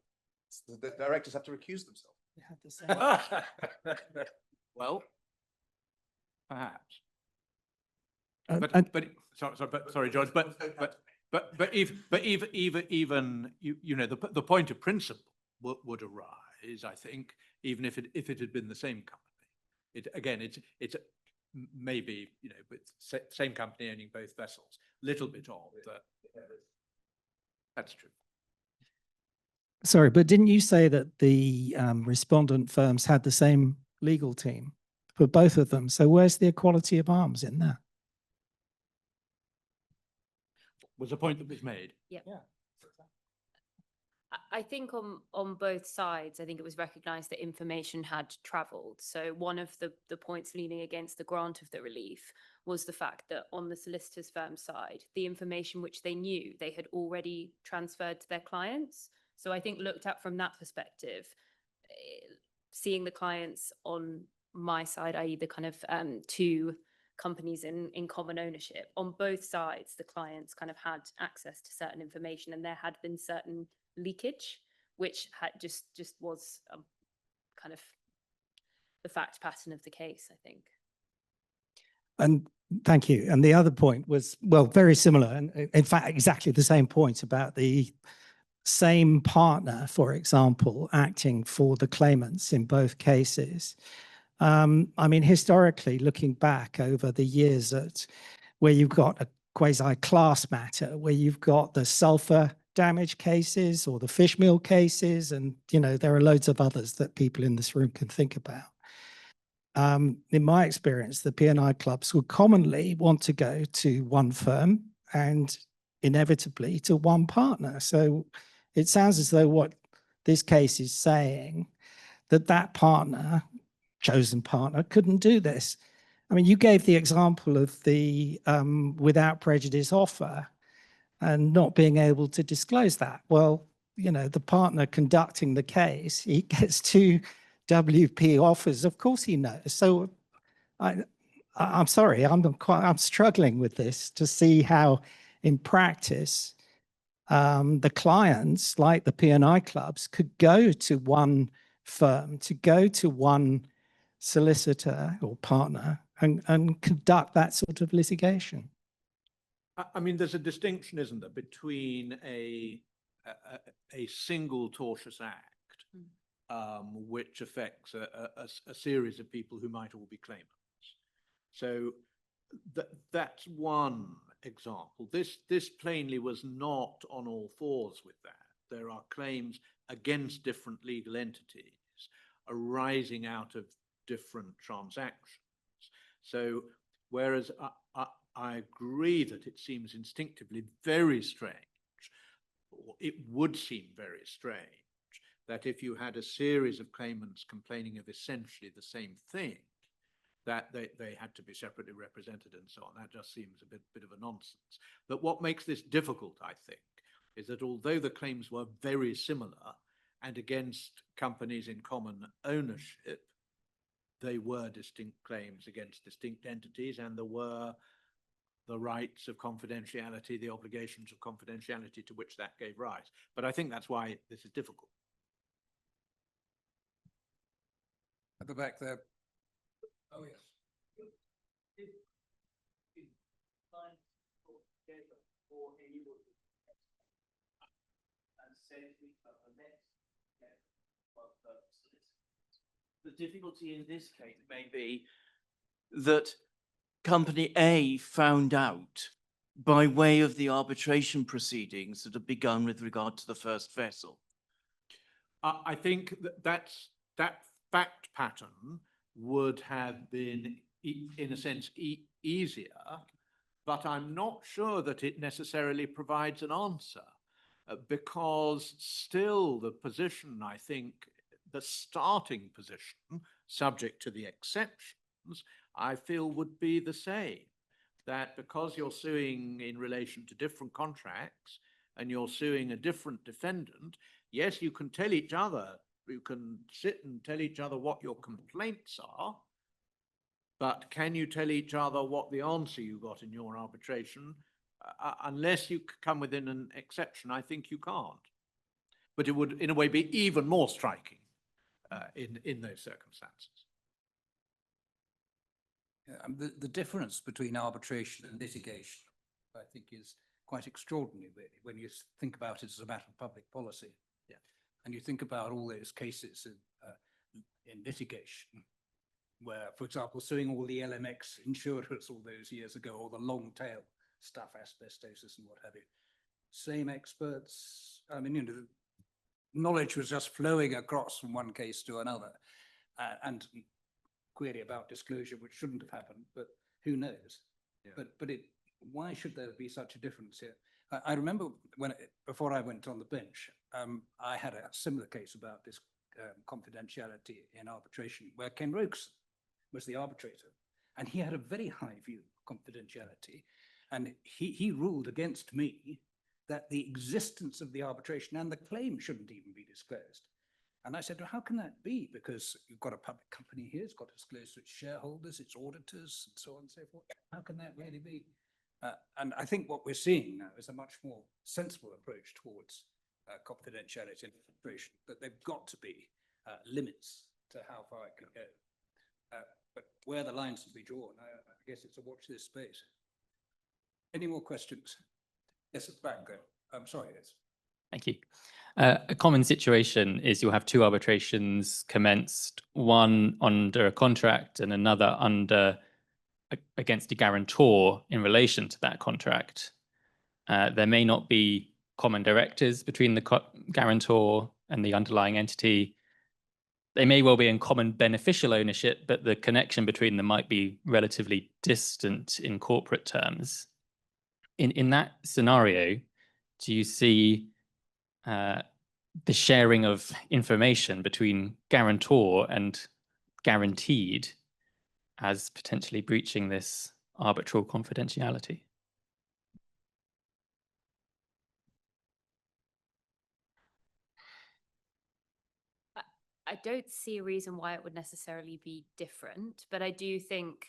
The directors have to recuse themselves. They had the same. Well, perhaps. And Sorry, George, but even you know, the point of principle would arise, I think, even if it had been the same company. It's maybe, you know, with same company owning both vessels, little bit odd. That's true. sorry, but didn't you say that the respondent firms had the same legal team for both of them? So where's the equality of arms in that? Was a point that was made. I think on both sides, I think it was recognised that information had travelled. So one of the points leaning against the grant of the relief was the fact that on the solicitors firm side, the information which they knew they had already transferred to their clients. So I think looked at from that perspective, seeing the clients on my side, i.e. the kind of two companies in common ownership, on both sides, the clients kind of had access to certain information and there had been certain leakage, which had just was kind of the fact pattern of the case, I think. And thank you. And the other point was, well, very similar, and in fact, exactly the same point about the same partner, for example, acting for the claimants in both cases. I mean, historically, looking back over the years where you've got a quasi-class matter, where you've got the sulfur damage cases or the fish meal cases, and, you know, there are loads of others that people in this room can think about. In my experience, the P&I clubs would commonly want to go to one firm and inevitably to one partner. So it sounds as though what this case is saying, that partner, chosen partner, couldn't do this. I mean, you gave the example of the without prejudice offer and not being able to disclose that. Well, you know, the partner conducting the case, he gets two WP offers. Of course he knows. So I'm sorry, I'm struggling with this to see how in practice the clients, like the P&I clubs, could go to one firm, to go to one solicitor or partner and conduct that sort of litigation. I mean, there's a distinction, isn't there, between a a single tortious act, which affects a series of people who might all be claimants. So that's one example. This plainly was not on all fours with that. There are claims against different legal entities arising out of different transactions. So whereas I agree that it seems instinctively very strange, or it would seem very strange, that if you had a series of claimants complaining of essentially the same thing, that they had to be separately represented and so on. That just seems a bit of a nonsense. But what makes this difficult, I think, is that although the claims were very similar and against companies in common ownership, they were distinct claims against distinct entities, and there were the rights of confidentiality, the obligations of confidentiality to which that gave rise. But I think that's why this is difficult. At the back there. Oh, yes. The difficulty in this case may be that Company A found out by way of the arbitration proceedings that have begun with regard to the first vessel. I think that fact pattern would have been, in a sense, easier, but I'm not sure that it necessarily provides an answer, because still the position, I think, the starting position, subject to the exceptions, I feel would be the same. That because you're suing in relation to different contracts and you're suing a different defendant, yes, you can tell each other, you can sit and tell each other what your complaints are, but can you tell each other what the answer you got in your arbitration? Unless you come within an exception, I think you can't. But it would, in a way, be even more striking in those circumstances. The difference between arbitration and litigation, I think, is quite extraordinary, really, when you think about it as a matter of public policy. Yeah. And you think about all those cases in litigation, where, for example, suing all the LMX insurers all those years ago, or the long tail stuff, asbestosis and what have you. Same experts. I mean, you know, the knowledge was just flowing across from one case to another. And query about disclosure, which shouldn't have happened, but who knows? Yeah. But why should there be such a difference here? I remember before I went on the bench, I had a similar case about this confidentiality in arbitration, where Ken Rokeson was the arbitrator, and he had a very high view of confidentiality, and he ruled against me that the existence of the arbitration and the claim shouldn't even be disclosed. And I said, well, how can that be? Because you've got a public company here, it's got to disclose to its shareholders, its auditors, and so on and so forth. How can that really be? And I think what we're seeing now is a much more sensible approach towards confidentiality and arbitration, that they've got to be limits to how far it can go. But where the lines will be drawn, I guess it's a watch this space. Any more questions? Yes, at the back there. I'm sorry, yes. Thank you. A common situation is you'll have two arbitrations commenced, one under a contract and another against a guarantor in relation to that contract. There may not be common directors between the guarantor and the underlying entity. They may well be in common beneficial ownership, but the connection between them might be relatively distant in corporate terms. In that scenario, do you see the sharing of information between guarantor and guaranteed as potentially breaching this arbitral confidentiality? I don't see a reason why it would necessarily be different, but I do think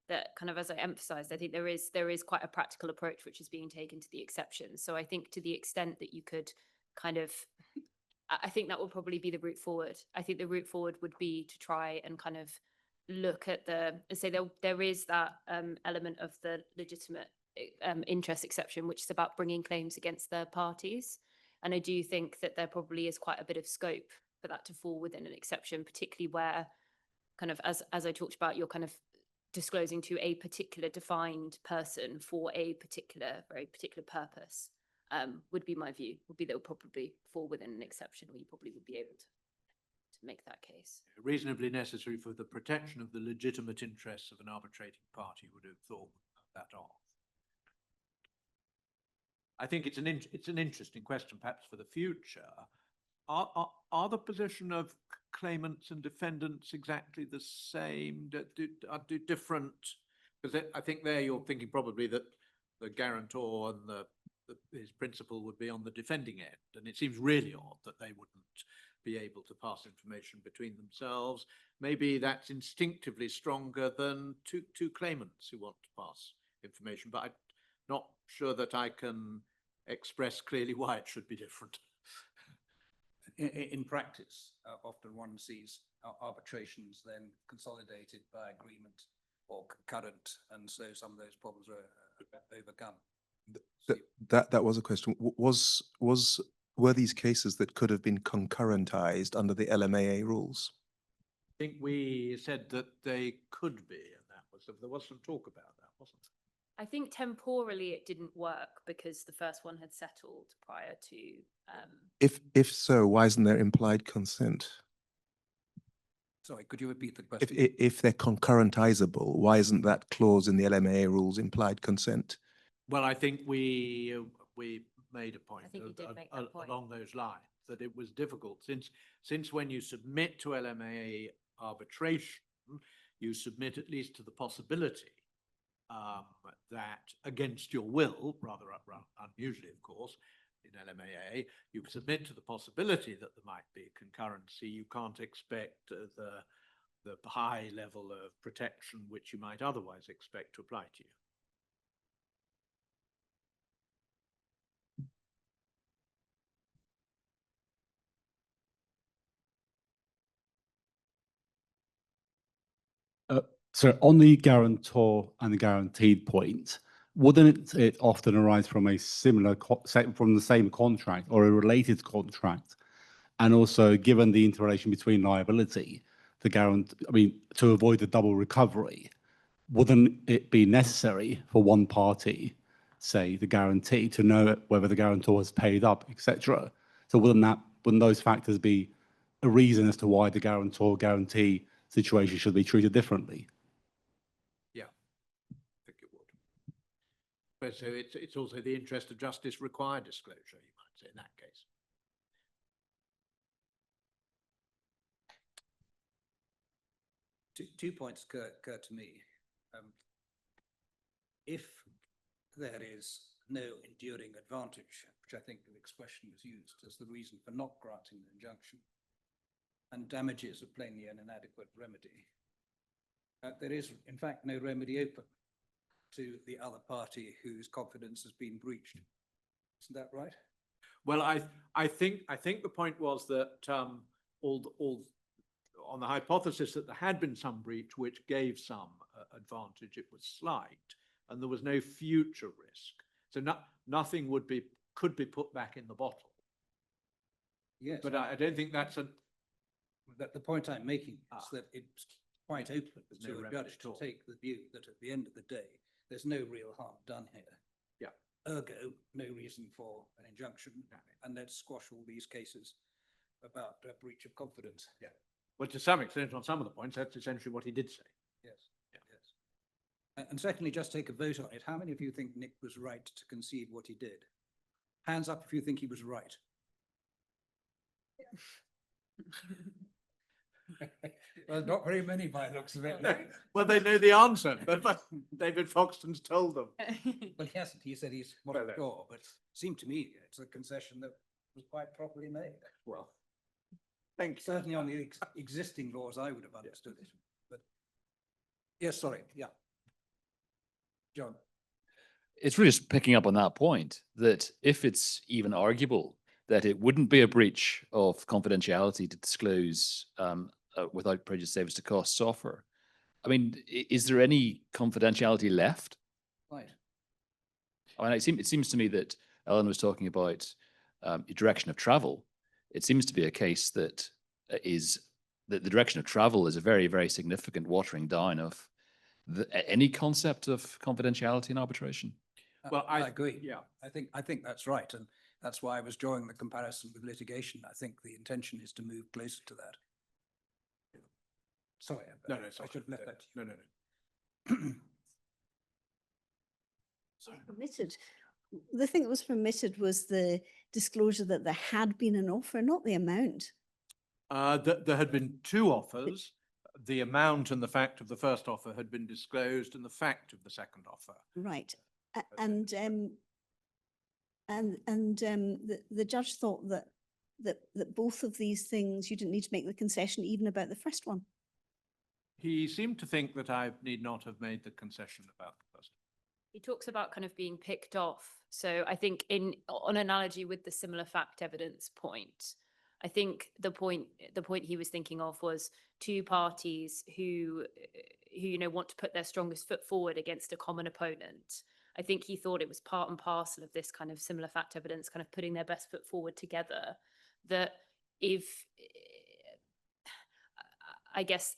that, kind of as I emphasized, I think there is quite a practical approach which is being taken to the exceptions. So I think to the extent that you could kind of, I think that would probably be the route forward. I think the route forward would be to try and kind of look at say there is that element of the legitimate interest exception, which is about bringing claims against third parties. And I do think that there probably is quite a bit of scope for that to fall within an exception, particularly where kind of, as I talked about, you're kind of disclosing to a particular defined person for a particular, very particular purpose, would be my view, would be that would probably fall within an exception, or you probably would be able to make that case. Reasonably necessary for the protection of the legitimate interests of an arbitrating party, would have thought that off. I think it's an interesting question, perhaps for the future. Are the position of claimants and defendants exactly the same? Do different? Because I think there you're thinking probably that the guarantor and his principal would be on the defending end, and it seems really odd that they wouldn't be able to pass information between themselves. Maybe that's instinctively stronger than two claimants who want to pass information, but I'm not sure that I can express clearly why it should be different. In practice, often one sees arbitrations then consolidated by agreement or concurrent, and so some of those problems are overcome. That was a question. Were these cases that could have been concurrentized under the LMAA rules? I think we said that they could be, and there was some talk about that, wasn't there? I think temporally it didn't work because the first one had settled prior to. If so, why isn't there implied consent? Sorry, could you repeat the question? If they're concurrentizable, why isn't that clause in the LMAA rules implied consent? Well, I think we made a point, I think you did make that point. along those lines, that it was difficult since when you submit to LMAA arbitration, you submit at least to the possibility that against your will, rather unusually, of course, in LMAA, you submit to the possibility that there might be concurrency. You can't expect the high level of protection which you might otherwise expect to apply to you. So on the guarantor and the guaranteed point, wouldn't it often arise from a similar, from the same contract or a related contract? And also, given the interrelation between liability, to avoid the double recovery, wouldn't it be necessary for one party, say the guarantee, to know whether the guarantor has paid up, etc.? So wouldn't those factors be a reason as to why the guarantor guarantee situation should be treated differently? Yeah, I think it would. But so it's also the interest of justice required disclosure, you might say, in that case. Two points occur to me. If there is no enduring advantage, which I think the expression was used as the reason for not granting the injunction, and damages are plainly an inadequate remedy, there is, in fact, no remedy open to the other party whose confidence has been breached. Isn't that right? Well, I think the point was that all on the hypothesis that there had been some breach which gave some advantage, it was slight, and there was no future risk. So nothing could be put back in the bottle. Yes, but I don't think that's the point I'm making is that it's quite open no to a judge to take the view that at the end of the day, there's no real harm done here. Yeah. Ergo, no reason for an injunction, and let's squash all these cases about breach of confidence. Yeah. Well, to some extent, on some of the points, that's essentially what he did say. Yes. Yeah. Yes. And secondly, just take a vote on it. How many of you think Nick was right to concede what he did? Hands up if you think he was right. Well, not very many by the looks of it. Well, they know the answer, but David Foxton's told them. Well, he hasn't. He said he's not sure, but it seemed to me it's a concession that was quite properly made. Well, thank you. Certainly on the existing laws, I would have understood it. But yes, sorry. Yeah. John. It's really just picking up on that point that if it's even arguable that it wouldn't be a breach of confidentiality to disclose without prejudice savings to costs offer, I mean, is there any confidentiality left? Right. I mean, it seems to me that Ellen was talking about your direction of travel, it seems to be a case that the direction of travel is a very, very significant watering down of any concept of confidentiality in arbitration. Well, I agree. Yeah. I think that's right. And that's why I was drawing the comparison with litigation. I think the intention is to move closer to that. Sorry. No, no, I sorry. should have left that to No, you. no, no. Permitted. The thing that was permitted was the disclosure that there had been an offer, not the amount. There had been two offers. The amount and the fact of the first offer had been disclosed, and the fact of the second offer. Right. And the judge thought that both of these things, you didn't need to make the concession even about the first one. He seemed to think that I need not have made the concession about the first. He talks about kind of being picked off. So I think on analogy with the similar fact evidence point, I think the point he was thinking of was two parties who want to put their strongest foot forward against a common opponent. I think he thought it was part and parcel of this kind of similar fact evidence, kind of putting their best foot forward together. That I guess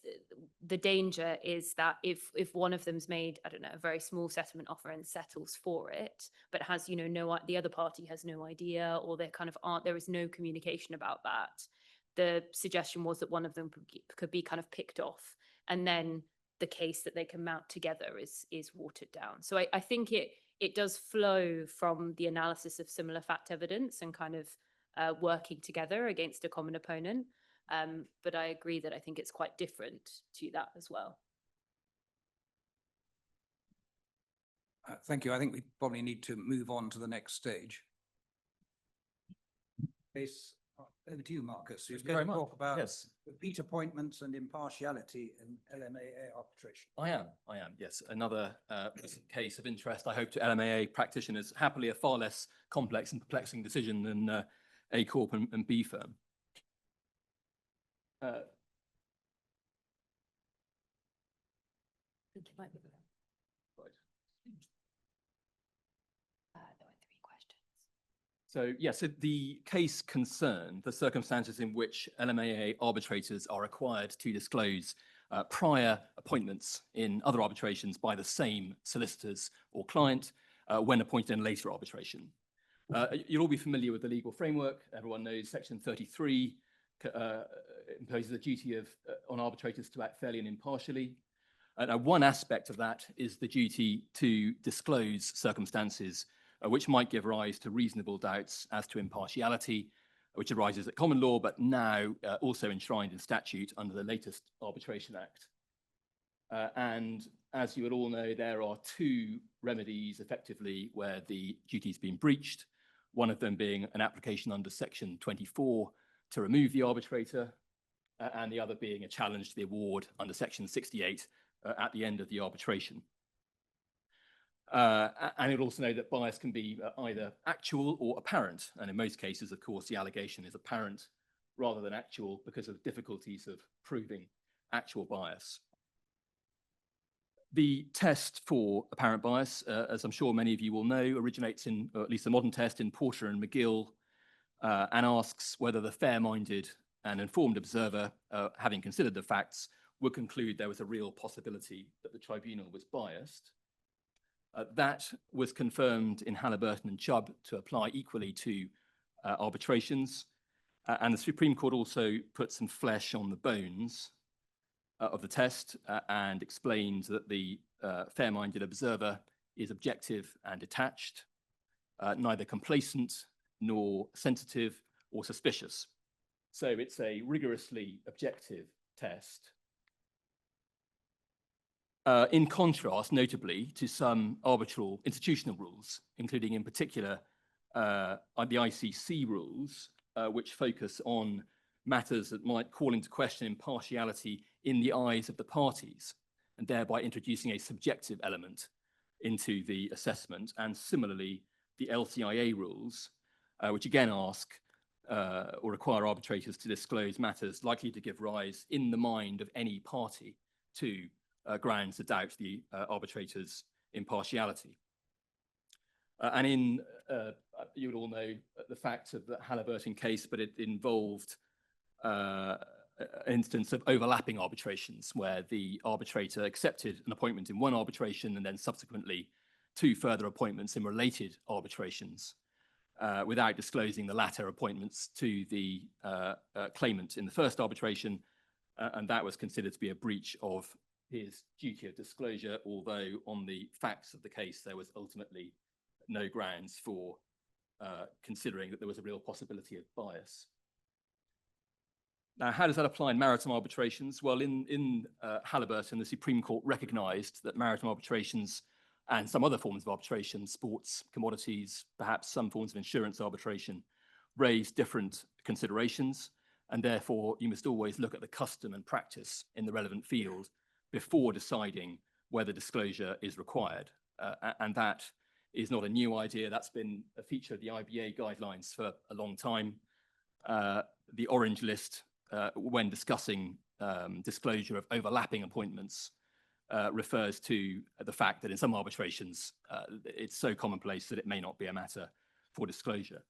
the danger is that if one of them's made, I don't know, a very small settlement offer and settles for it, but has, the other party has no idea, or there is no communication about that. The suggestion was that one of them could be kind of picked off, and then the case that they can mount together is watered down. So I think it does flow from the analysis of similar fact evidence and kind of working together against a common opponent. But I agree that I think it's quite different to that as well. Thank you. I think we probably need to move on to the next stage. Over to you, Marcus. You're going to talk about repeat appointments and impartiality in LMAA arbitration. I am, yes. Another case of interest, I hope, to LMAA practitioners. Happily, a far less complex and perplexing decision than A Corp and B firm. So yes, the case concerned the circumstances in which LMAA arbitrators are required to disclose prior appointments in other arbitrations by the same solicitors or client when appointed in later arbitration. You'll all be familiar with the legal framework. Everyone knows Section 33 imposes a duty on arbitrators to act fairly and impartially. Now, one aspect of that is the duty to disclose circumstances which might give rise to reasonable doubts as to impartiality, which arises at common law, but now also enshrined in statute under the latest Arbitration Act. And as you would all know, there are two remedies effectively where the duty has been breached, one of them being an application under Section 24 to remove the arbitrator, and the other being a challenge to the award under Section 68 at the end of the arbitration. And you'll also know that bias can be either actual or apparent. And in most cases, of course, the allegation is apparent rather than actual because of difficulties of proving actual bias. The test for apparent bias, as I'm sure many of you will know, originates in, or at least the modern test, in Porter and McGill, and asks whether the fair-minded and informed observer, having considered the facts, would conclude there was a real possibility that the tribunal was biased. That was confirmed in Halliburton and Chubb to apply equally to arbitrations. And the Supreme Court also put some flesh on the bones of the test and explained that the fair-minded observer is objective and detached, neither complacent nor sensitive or suspicious. So it's a rigorously objective test. In contrast, notably, to some arbitral institutional rules, including in particular the ICC rules, which focus on matters that might call into question impartiality in the eyes of the parties, and thereby introducing a subjective element into the assessment. And similarly, the LCIA rules, which again ask or require arbitrators to disclose matters likely to give rise in the mind of any party to grounds to doubt the arbitrator's impartiality. And in, you would all know the fact of the Halliburton case, but it involved an instance of overlapping arbitrations where the arbitrator accepted an appointment in one arbitration and then subsequently 2 further appointments in related arbitrations without disclosing the latter appointments to the claimant in the first arbitration. And that was considered to be a breach of his duty of disclosure, although on the facts of the case, there was ultimately no grounds for considering that there was a real possibility of bias. Now, how does that apply in maritime arbitrations? Well, in Halliburton, the Supreme Court recognized that maritime arbitrations and some other forms of arbitration, sports, commodities, perhaps some forms of insurance arbitration, raise different considerations, and therefore you must always look at the custom and practice in the relevant field before deciding whether disclosure is required. And that is not a new idea. That's been a feature of the IBA guidelines for a long time. The orange list, when discussing disclosure of overlapping appointments, refers to the fact that in some arbitrations, it's so commonplace that it may not be a matter for disclosure.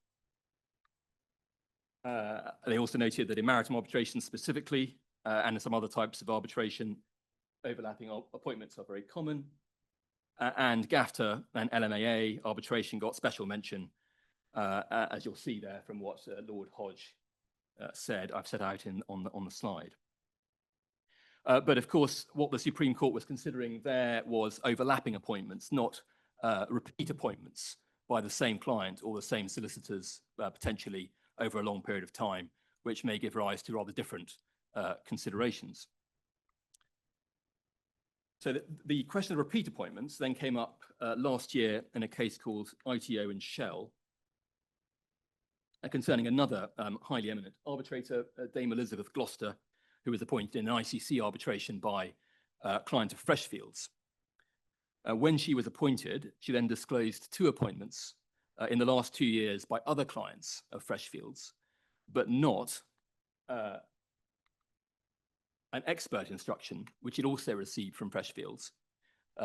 They also noted that in maritime arbitration specifically, and in some other types of arbitration, overlapping appointments are very common. And GAFTA and LMAA arbitration got special mention, as you'll see there from what Lord Hodge said. I've set out on the slide. But of course, what the Supreme Court was considering there was overlapping appointments, not repeat appointments by the same client or the same solicitors potentially over a long period of time, which may give rise to rather different considerations. So the question of repeat appointments then came up last year in a case called ITO and Shell, concerning another highly eminent arbitrator, Dame Elizabeth Gloucester, who was appointed in an ICC arbitration by a client of Freshfields. When she was appointed, she then disclosed 2 appointments in the last 2 years by other clients of Freshfields, but not an expert instruction, which it also received from Freshfields.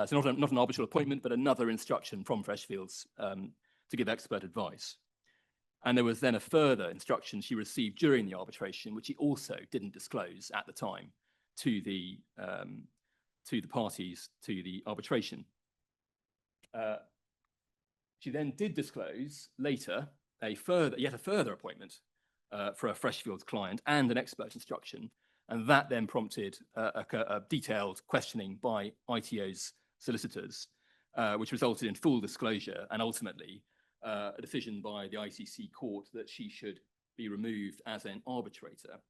So not an arbitral appointment, but another instruction from Freshfields to give expert advice. And there was then a further instruction she received during the arbitration, which he also didn't disclose at the time to the parties to the arbitration. She then did disclose later yet a further appointment for a Freshfields client and an expert instruction, and that then prompted a detailed questioning by ITO's solicitors, which resulted in full disclosure and ultimately a decision by the ICC court that she should be removed as an arbitrator.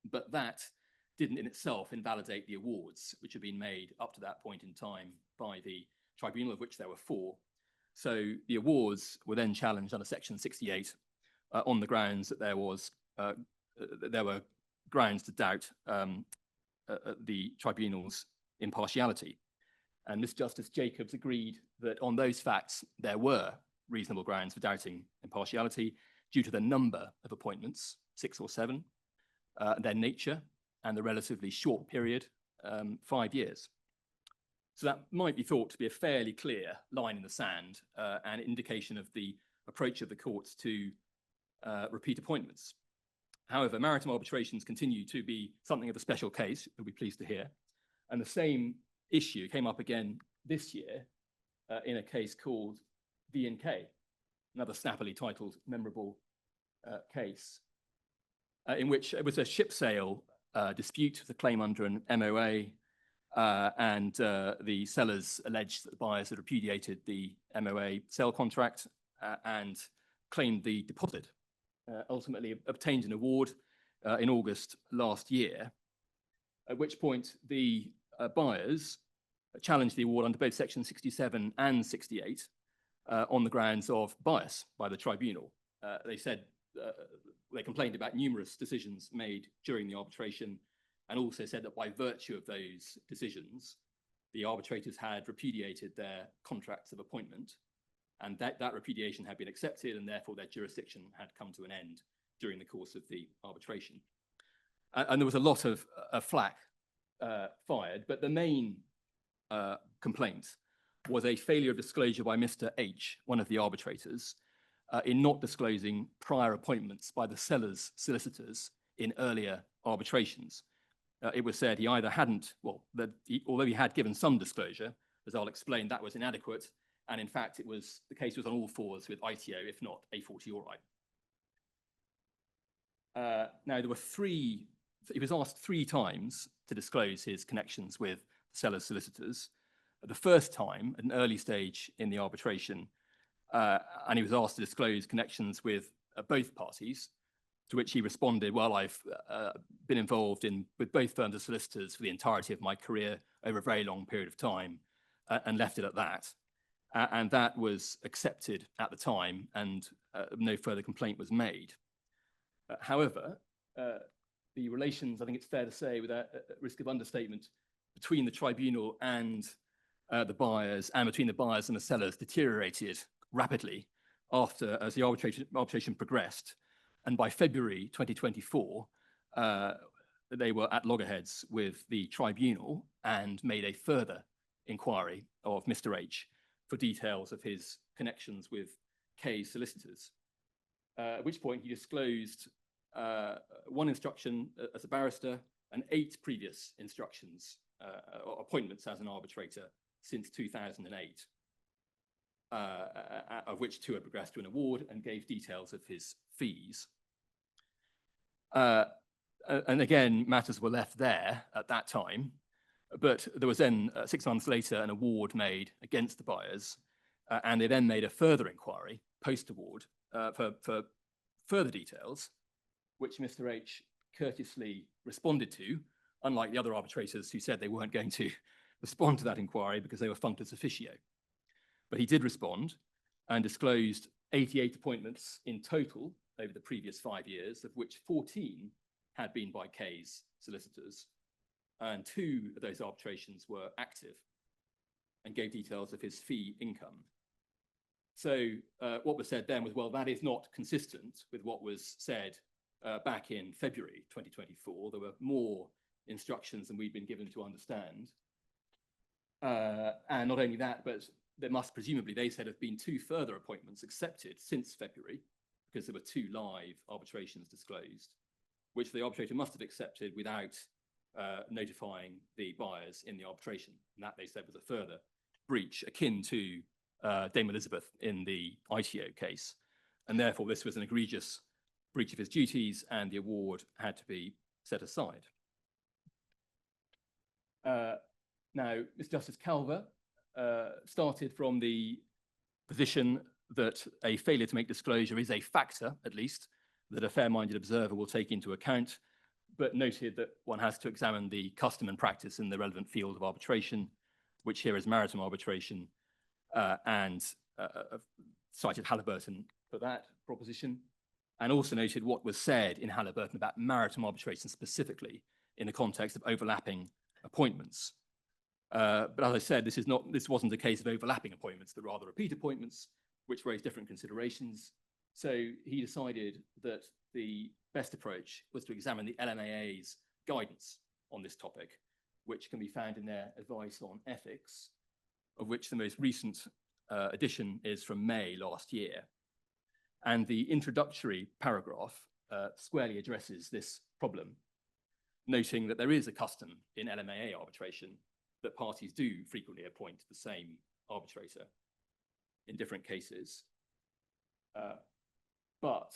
But that didn't in itself invalidate the awards which had been made up to that point in time by the tribunal, of which there were 4. So the awards were then challenged under Section 68 on the grounds that there were grounds to doubt the tribunal's impartiality. And Miss Justice Jacobs agreed that on those facts, there were reasonable grounds for doubting impartiality due to the number of appointments, 6 or 7, their nature, and the relatively short period, 5 years. So that might be thought to be a fairly clear line in the sand and indication of the approach of the courts to repeat appointments. However, maritime arbitrations continue to be something of a special case, you'll be pleased to hear. And the same issue came up again this year in a case called V another snappily titled memorable case, in which it was a ship sale dispute, the claim under an MOA, and the sellers alleged that the buyers had repudiated the MOA sale contract and claimed the deposit. Ultimately obtained an award in August last year, at which point the buyers challenged the award under both Section 67 and 68 on the grounds of bias by the tribunal. They said they complained about numerous decisions made during the arbitration and also said that by virtue of those decisions, the arbitrators had repudiated their contracts of appointment, and that repudiation had been accepted, and therefore their jurisdiction had come to an end during the course of the arbitration. And there was a lot of flack fired, but the main complaint was a failure of disclosure by Mr. H, one of the arbitrators, in not disclosing prior appointments by the seller's solicitors in earlier arbitrations. It was said he either hadn't, well, although he had given some disclosure, as I'll explain, that was inadequate. And in fact, the case was on all fours with ITO, if not a fortiori. Now, he was asked 3 times to disclose his connections with the seller's solicitors. The first time, at an early stage in the arbitration, and he was asked to disclose connections with both parties, to which he responded, well, I've been involved with both firms of solicitors for the entirety of my career over a very long period of time, and left it at that. And that was accepted at the time, and no further complaint was made. However, the relations, I think it's fair to say, without risk of understatement, between the tribunal and the buyers, and between the buyers and the sellers, deteriorated rapidly as the arbitration progressed. And by February 2024, they were at loggerheads with the tribunal and made a further inquiry of Mr. H for details of his connections with K's solicitors, at which point he disclosed 1 instruction as a barrister and 8 previous instructions or appointments as an arbitrator since 2008, of which 2 had progressed to an award, and gave details of his fees. And again, matters were left there at that time, but there was then 6 months later an award made against the buyers, and they then made a further inquiry post-award for further details, which Mr. H courteously responded to, unlike the other arbitrators who said they weren't going to respond to that inquiry because they were functus officio. But he did respond and disclosed 88 appointments in total over the previous 5 years, of which 14 had been by K's solicitors, and 2 of those arbitrations were active, and gave details of his fee income. So what was said then was, well, that is not consistent with what was said back in February 2024. There were more instructions than we'd been given to understand. And not only that, but there must presumably, they said, have been 2 further appointments accepted since February, because there were 2 live arbitrations disclosed, which the arbitrator must have accepted without notifying the buyers in the arbitration. And that, they said, was a further breach akin to Dame Elizabeth in the ITO case. And therefore, this was an egregious breach of his duties, and the award had to be set aside. Now, Mr. Justice Calver started from the position that a failure to make disclosure is a factor, at least, that a fair-minded observer will take into account, but noted that one has to examine the custom and practice in the relevant field of arbitration, which here is maritime arbitration, and cited Halliburton for that proposition, and also noted what was said in Halliburton about maritime arbitration specifically in the context of overlapping appointments. But as I said, this wasn't a case of overlapping appointments, but rather repeat appointments, which raised different considerations. So he decided that the best approach was to examine the LMAA's guidance on this topic, which can be found in their advice on ethics, of which the most recent edition is from May last year. And the introductory paragraph squarely addresses this problem, noting that there is a custom in LMAA arbitration that parties do frequently appoint the same arbitrator in different cases. But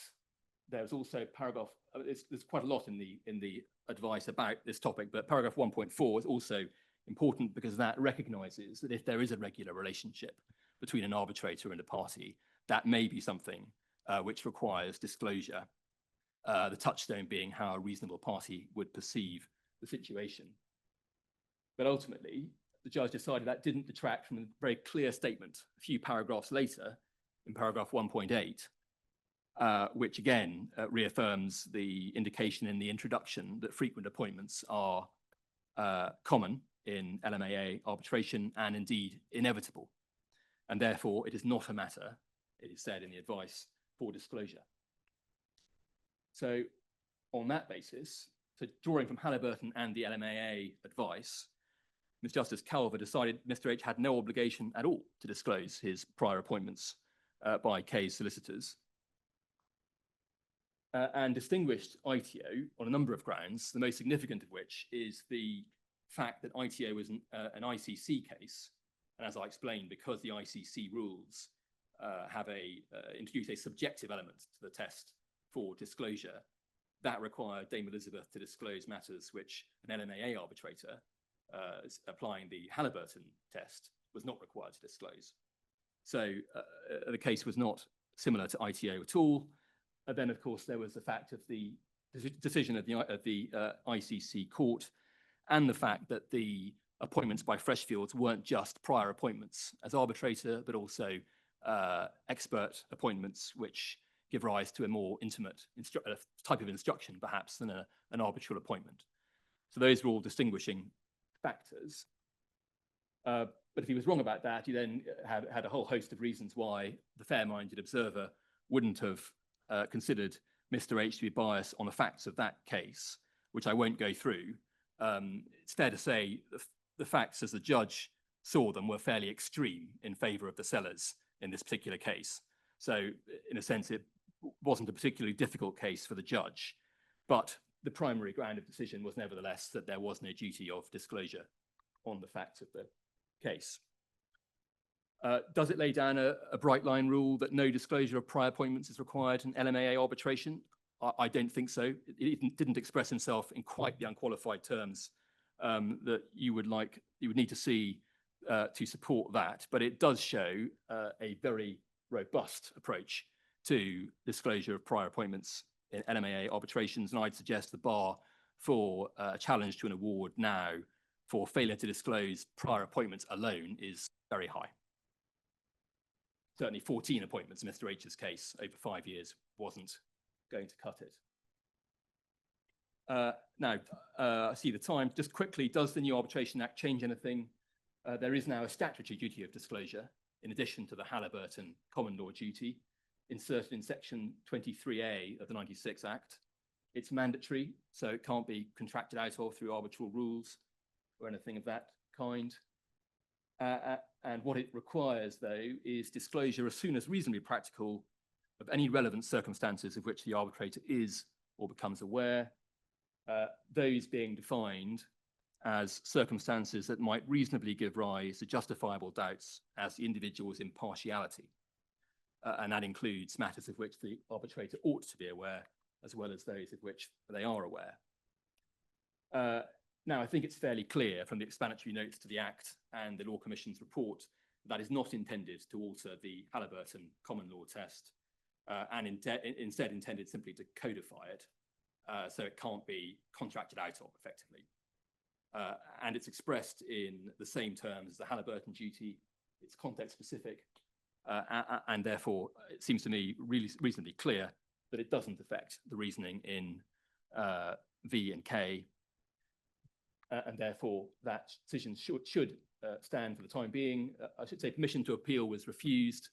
there's also paragraph, there's quite a lot in the advice about this topic, but paragraph 1.4 is also important because that recognizes that if there is a regular relationship between an arbitrator and a party, that may be something which requires disclosure, the touchstone being how a reasonable party would perceive the situation. But ultimately, the judge decided that didn't detract from a very clear statement a few paragraphs later in paragraph 1.8, which again reaffirms the indication in the introduction that frequent appointments are common in LMAA arbitration and indeed inevitable. And therefore, it is not a matter, it is said in the advice, for disclosure. So on that basis, so drawing from Halliburton and the LMAA advice, Ms. Justice Calver decided Mr. H had no obligation at all to disclose his prior appointments by K's solicitors. And distinguished ITO on a number of grounds, the most significant of which is the fact that ITO was an ICC case. And as I explained, because the ICC rules introduce a subjective element to the test for disclosure, that required Dame Elizabeth to disclose matters which an LMAA arbitrator applying the Halliburton test was not required to disclose. So the case was not similar to ITO at all. And then, of course, there was the fact of the decision of the ICC court and the fact that the appointments by Freshfields weren't just prior appointments as arbitrator, but also expert appointments, which give rise to a more intimate type of instruction, perhaps, than an arbitral appointment. So those were all distinguishing factors. But if he was wrong about that, he then had a whole host of reasons why the fair-minded observer wouldn't have considered Mr. H to be biased on the facts of that case, which I won't go through. It's fair to say the facts as the judge saw them were fairly extreme in favour of the sellers in this particular case. So in a sense, it wasn't a particularly difficult case for the judge, but the primary ground of decision was nevertheless that there was no duty of disclosure on the facts of the case. Does it lay down a bright line rule that no disclosure of prior appointments is required in LMAA arbitration? I don't think so. It didn't express himself in quite the unqualified terms that you would need to see to support that, but it does show a very robust approach to disclosure of prior appointments in LMAA arbitrations, and I'd suggest the bar for a challenge to an award now for failure to disclose prior appointments alone is very high. Certainly 14 appointments in Mr. H's case over 5 years wasn't going to cut it. Now, I see the time. Just quickly, does the new Arbitration Act change anything? There is now a statutory duty of disclosure in addition to the Halliburton common law duty inserted in section 23A of the 96 Act. It's mandatory, so it can't be contracted out of through arbitral rules or anything of that kind. And what it requires, though, is disclosure as soon as reasonably practical of any relevant circumstances of which the arbitrator is or becomes aware, those being defined as circumstances that might reasonably give rise to justifiable doubts as the individual's impartiality. And that includes matters of which the arbitrator ought to be aware, as well as those of which they are aware. Now, I think it's fairly clear from the explanatory notes to the Act and the Law Commission's report that is not intended to alter the Halliburton common law test and instead intended simply to codify it so it can't be contracted out of effectively. And it's expressed in the same terms as the Halliburton duty. It's context specific and therefore it seems to me really reasonably clear that it doesn't affect the reasoning in V and K. And therefore that decision should stand for the time being. I should say permission to appeal was refused,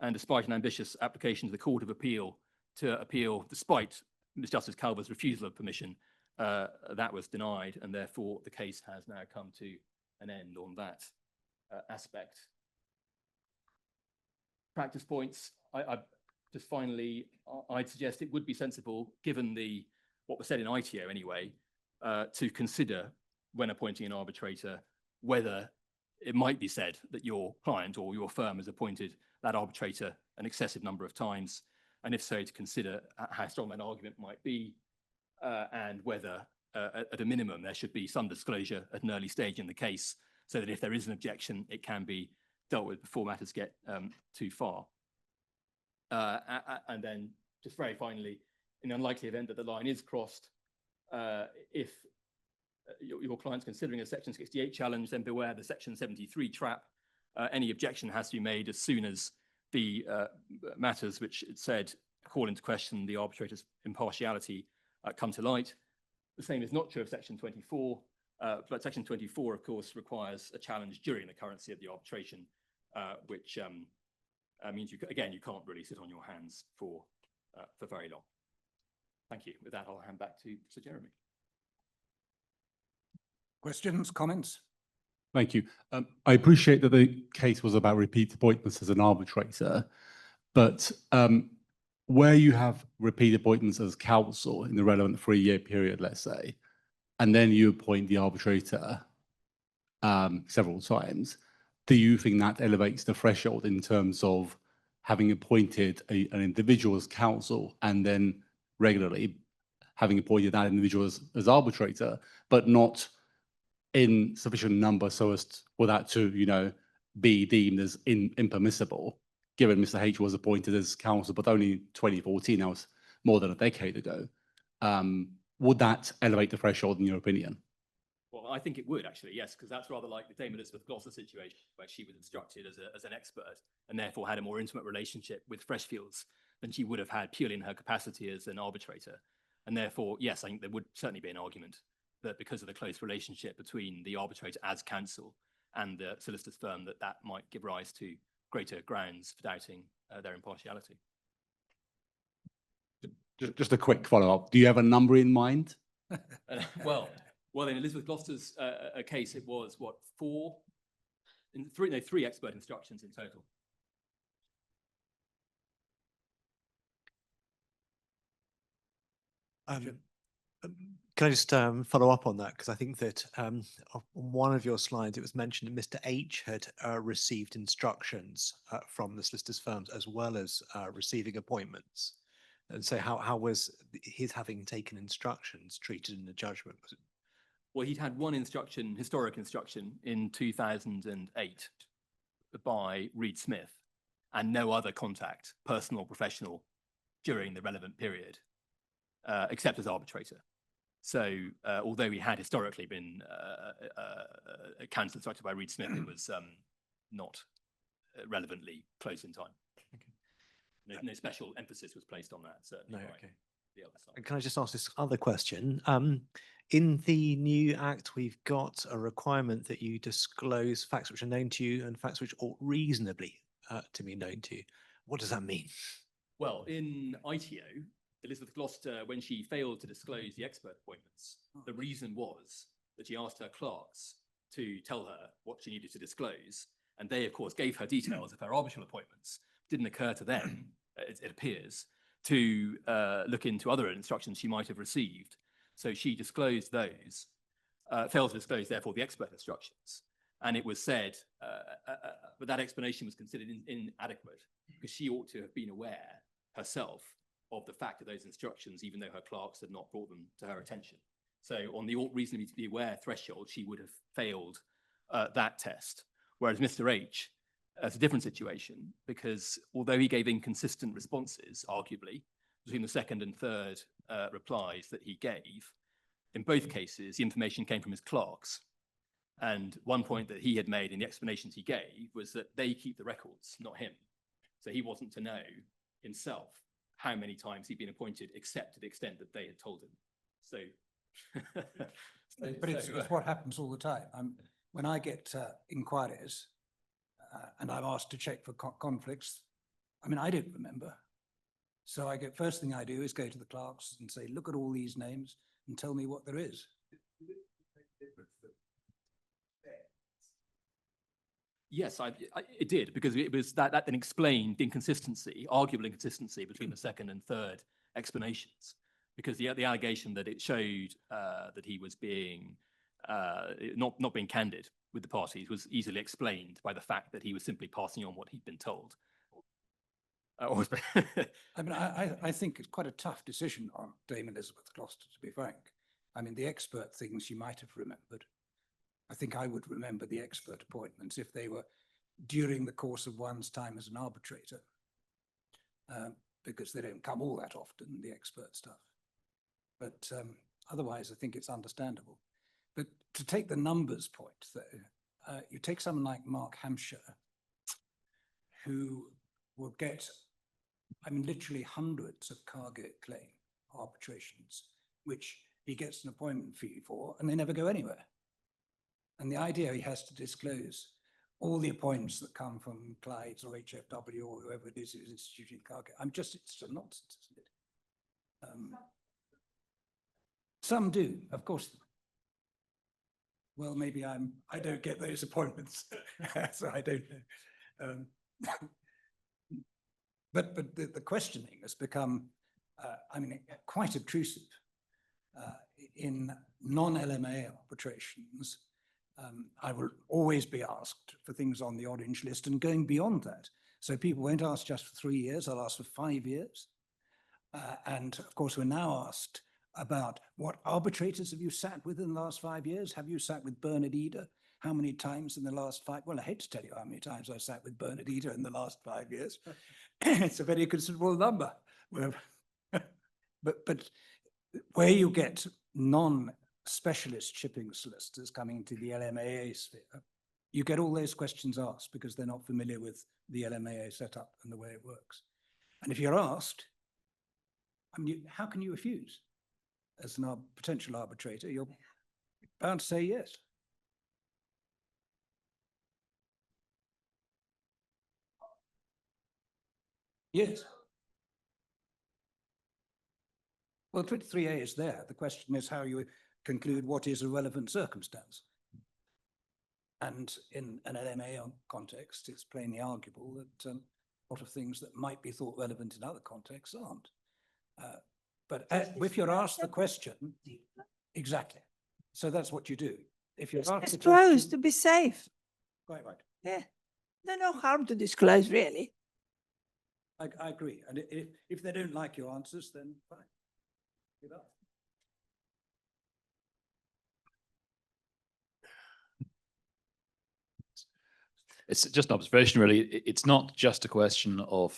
and despite an ambitious application to the Court of Appeal to appeal, despite Ms. Justice Calver's refusal of permission, that was denied, and therefore the case has now come to an end on that aspect. Practice points, just finally, I'd suggest it would be sensible, given what was said in ITO anyway, to consider when appointing an arbitrator whether it might be said that your client or your firm has appointed that arbitrator an excessive number of times, and if so, to consider how strong an argument might be and whether at a minimum there should be some disclosure at an early stage in the case so that if there is an objection, it can be dealt with before matters get too far. And then just very finally, in the unlikely event that the line is crossed, if your client's considering a Section 68 challenge, then beware the Section 73 trap. Any objection has to be made as soon as the matters which it said call into question the arbitrator's impartiality come to light. The same is not true of Section 24, but Section 24, of course, requires a challenge during the currency of the arbitration, which means, you can't really sit on your hands for very long. Thank you. With that, I'll hand back to Sir Jeremy. Questions, comments? Thank you. I appreciate that the case was about repeat appointments as an arbitrator, but where you have repeat appointments as counsel in the relevant 3-year period, let's say, and then you appoint the arbitrator several times, do you think that elevates the threshold in terms of having appointed an individual as counsel and then regularly having appointed that individual as arbitrator, but not in sufficient number so as for that to, you know, be deemed as impermissible, given Mr. H was appointed as counsel, but only 2014, that was more than a decade ago. Would that elevate the threshold in your opinion? Well, I think it would actually, yes, because that's rather like the Dame Elizabeth Gloucester situation, where she was instructed as an expert and therefore had a more intimate relationship with Freshfields than she would have had purely in her capacity as an arbitrator. And therefore, yes, I think there would certainly be an argument that because of the close relationship between the arbitrator as counsel and the solicitor's firm, that might give rise to greater grounds for doubting their impartiality. Just a quick follow-up. Do you have a number in mind? Well, in Elizabeth Gloucester's case, it was what, three expert instructions in total. Can I just follow up on that? Because I think that on one of your slides, it was mentioned that Mr. H had received instructions from the solicitors' firms as well as receiving appointments. And so how was his having taken instructions treated in the judgment? Was it? Well, he'd had one instruction, historic instruction, in 2008 by Reed Smith, and no other contact, personal or professional, during the relevant period, except as arbitrator. So although he had historically been counsel instructed by Reed Smith, it was not relevantly close in time. Okay. No special emphasis was placed on that, certainly. No, by okay. the other side. And can I just ask this other question? In the new Act, we've got a requirement that you disclose facts which are known to you and facts which ought reasonably to be known to you. What does that mean? Well, in ITO, Elizabeth Gloucester, when she failed to disclose the expert appointments, the reason was that she asked her clerks to tell her what she needed to disclose. And they, of course, gave her details of her arbitral appointments. It didn't occur to them, it appears, to look into other instructions she might have received. So she disclosed those, failed to disclose, therefore, the expert instructions. And it was said, but that explanation was considered inadequate because she ought to have been aware herself of the fact of those instructions, even though her clerks had not brought them to her attention. So on the ought reasonably to be aware threshold, she would have failed that test. Whereas Mr. H, it's a different situation because although he gave inconsistent responses, arguably, between the second and third replies that he gave, in both cases, the information came from his clerks. And one point that he had made in the explanations he gave was that they keep the records, not him. So he wasn't to know himself how many times he'd been appointed, except to the extent that they had told him. So, but it's what happens all the time. When I get inquiries and I'm asked to check for conflicts, I mean, I don't remember. So first thing I do is go to the clerks and say, look at all these names and tell me what there is. Yes, it did, because it was that then explained the inconsistency, arguable inconsistency between the second and third explanations, because the allegation that it showed that he was being not being candid with the parties was easily explained by the fact that he was simply passing on what he'd been told. I mean, I think it's quite a tough decision on Dame Elizabeth Gloucester, to be frank. I mean, the expert things she might have remembered. I think I would remember the expert appointments if they were during the course of one's time as an arbitrator, because they don't come all that often, the expert stuff. But otherwise, I think it's understandable. But to take the numbers point, though, you take someone like Mark Hampshire, who will get, I mean, literally hundreds of cargo claim arbitrations, which he gets an appointment fee for, and they never go anywhere. And the idea he has to disclose all the appointments that come from Clyde's or HFW or whoever it is who's instituting cargo, it's a nonsense, isn't it? Some do, of course. Well, maybe I don't get those appointments, so I don't know. But the questioning has become, I mean, quite obtrusive. In non-LMA arbitrations, I will always be asked for things on the orange list and going beyond that. So people won't ask just for 3 years, they'll ask for 5 years. And of course, we're now asked about what arbitrators have you sat with in the last 5 years? Have you sat with Bernard Eder? How many times in the last 5? Well, I hate to tell you how many times I sat with Bernard Eder in the last 5 years. It's a very considerable number. But where you get non-specialist shipping solicitors coming to the LMAA sphere, you get all those questions asked because they're not familiar with the LMAA setup and the way it works. And if you're asked, I mean, how can you refuse? As a potential arbitrator, you're bound to say yes. Yes. Well, 23A is there. The question is how you conclude what is a relevant circumstance. And in an LMA context, it's plainly arguable that a lot of things that might be thought relevant in other contexts aren't. But if you're asked the question, exactly. So that's what you do. If you're asked the disclose question, to be safe. quite right. Yeah, there's no harm to disclose, really. I agree. And if they don't like your answers, then fine. Give up. It's just an observation, really. It's not just a question of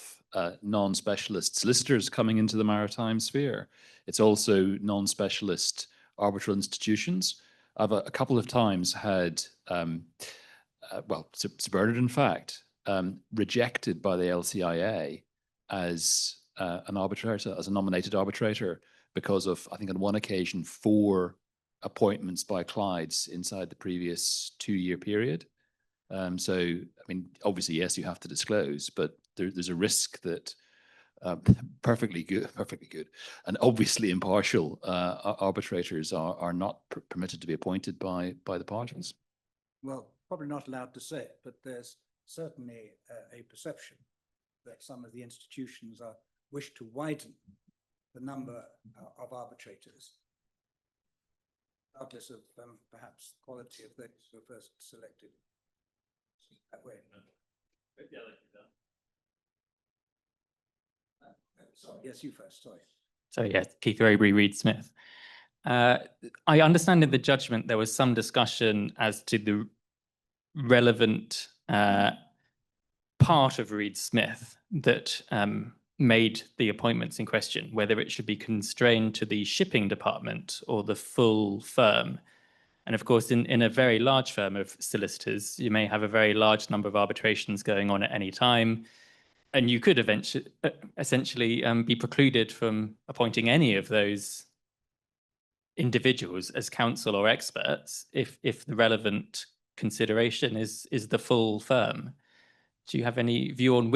non-specialist solicitors coming into the maritime sphere. It's also non-specialist arbitral institutions. I've a couple of times had, well, Sir Bernard, in fact, rejected by the LCIA as an arbitrator, as a nominated arbitrator, because of, I think on one occasion, 4 appointments by Clydes inside the previous 2-year period. So, I mean, obviously, yes, you have to disclose, but there's a risk that perfectly good, and obviously impartial arbitrators are not permitted to be appointed by the parties. Well, probably not allowed to say it, but there's certainly a perception that some of the institutions wish to widen the number of arbitrators, regardless of perhaps the quality of those who are first selected. That way. Sorry, yes, you first, sorry. So yeah, Keith Raybury, Reed Smith. I understand in the judgment there was some discussion as to the relevant part of Reed Smith that made the appointments in question, whether it should be constrained to the shipping department or the full firm. And of course, in a very large firm of solicitors, you may have a very large number of arbitrations going on at any time. And you could essentially be precluded from appointing any of those individuals as counsel or experts if the relevant consideration is the full firm. Do you have any view on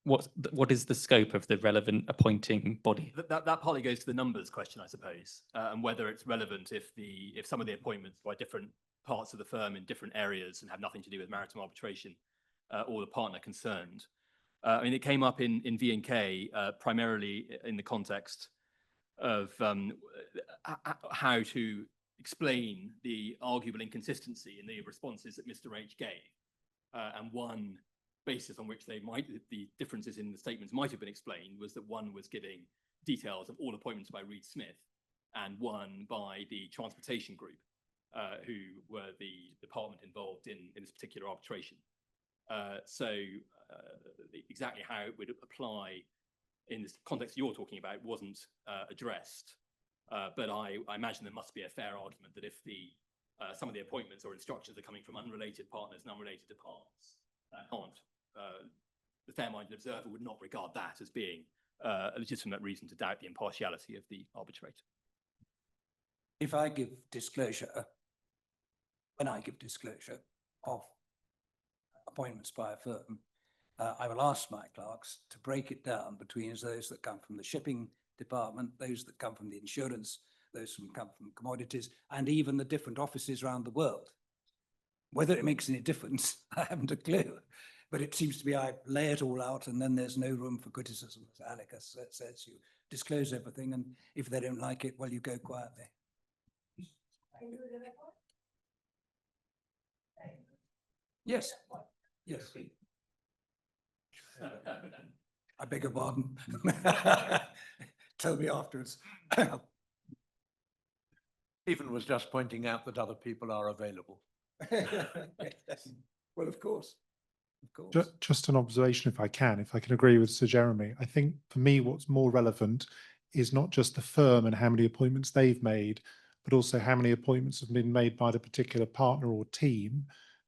what is the scope of the relevant appointing body? That partly goes to the numbers question, I suppose, and whether it's relevant if some of the appointments by different parts of the firm in different areas and have nothing to do with maritime arbitration or the partner concerned. I mean, it came up in V&K primarily in the context of how to explain the arguable inconsistency in the responses that Mr. H gave, and one basis on which the differences in the statements might have been explained was that one was giving details of all appointments by Reed Smith and one by the transportation group, who were the department involved in this particular arbitration. So exactly how it would apply in this context you're talking about wasn't addressed, but I imagine there must be a fair argument that if some of the appointments or instructions are coming from unrelated partners and unrelated departments, the fair-minded observer would not regard that as being a legitimate reason to doubt the impartiality of the arbitrator. If I give disclosure, when I give disclosure of appointments by a firm, I will ask my clerks to break it down between those that come from the shipping department, those that come from the insurance those come from commodities, and even the different offices around the world. Whether it makes any difference, I haven't a clue. But it seems to be I lay it all out and then there's no room for criticism. As Alec says, you disclose everything, and if they don't like it, well, you go quietly. Yes, yes. I beg your pardon. Tell me afterwards. Stephen was just pointing out that other people are available. Well, of course. Of course. Just an observation, if I can agree with Sir Jeremy. I think for me, what's more relevant is not just the firm and how many appointments they've made, but also how many appointments have been made by the particular partner or team.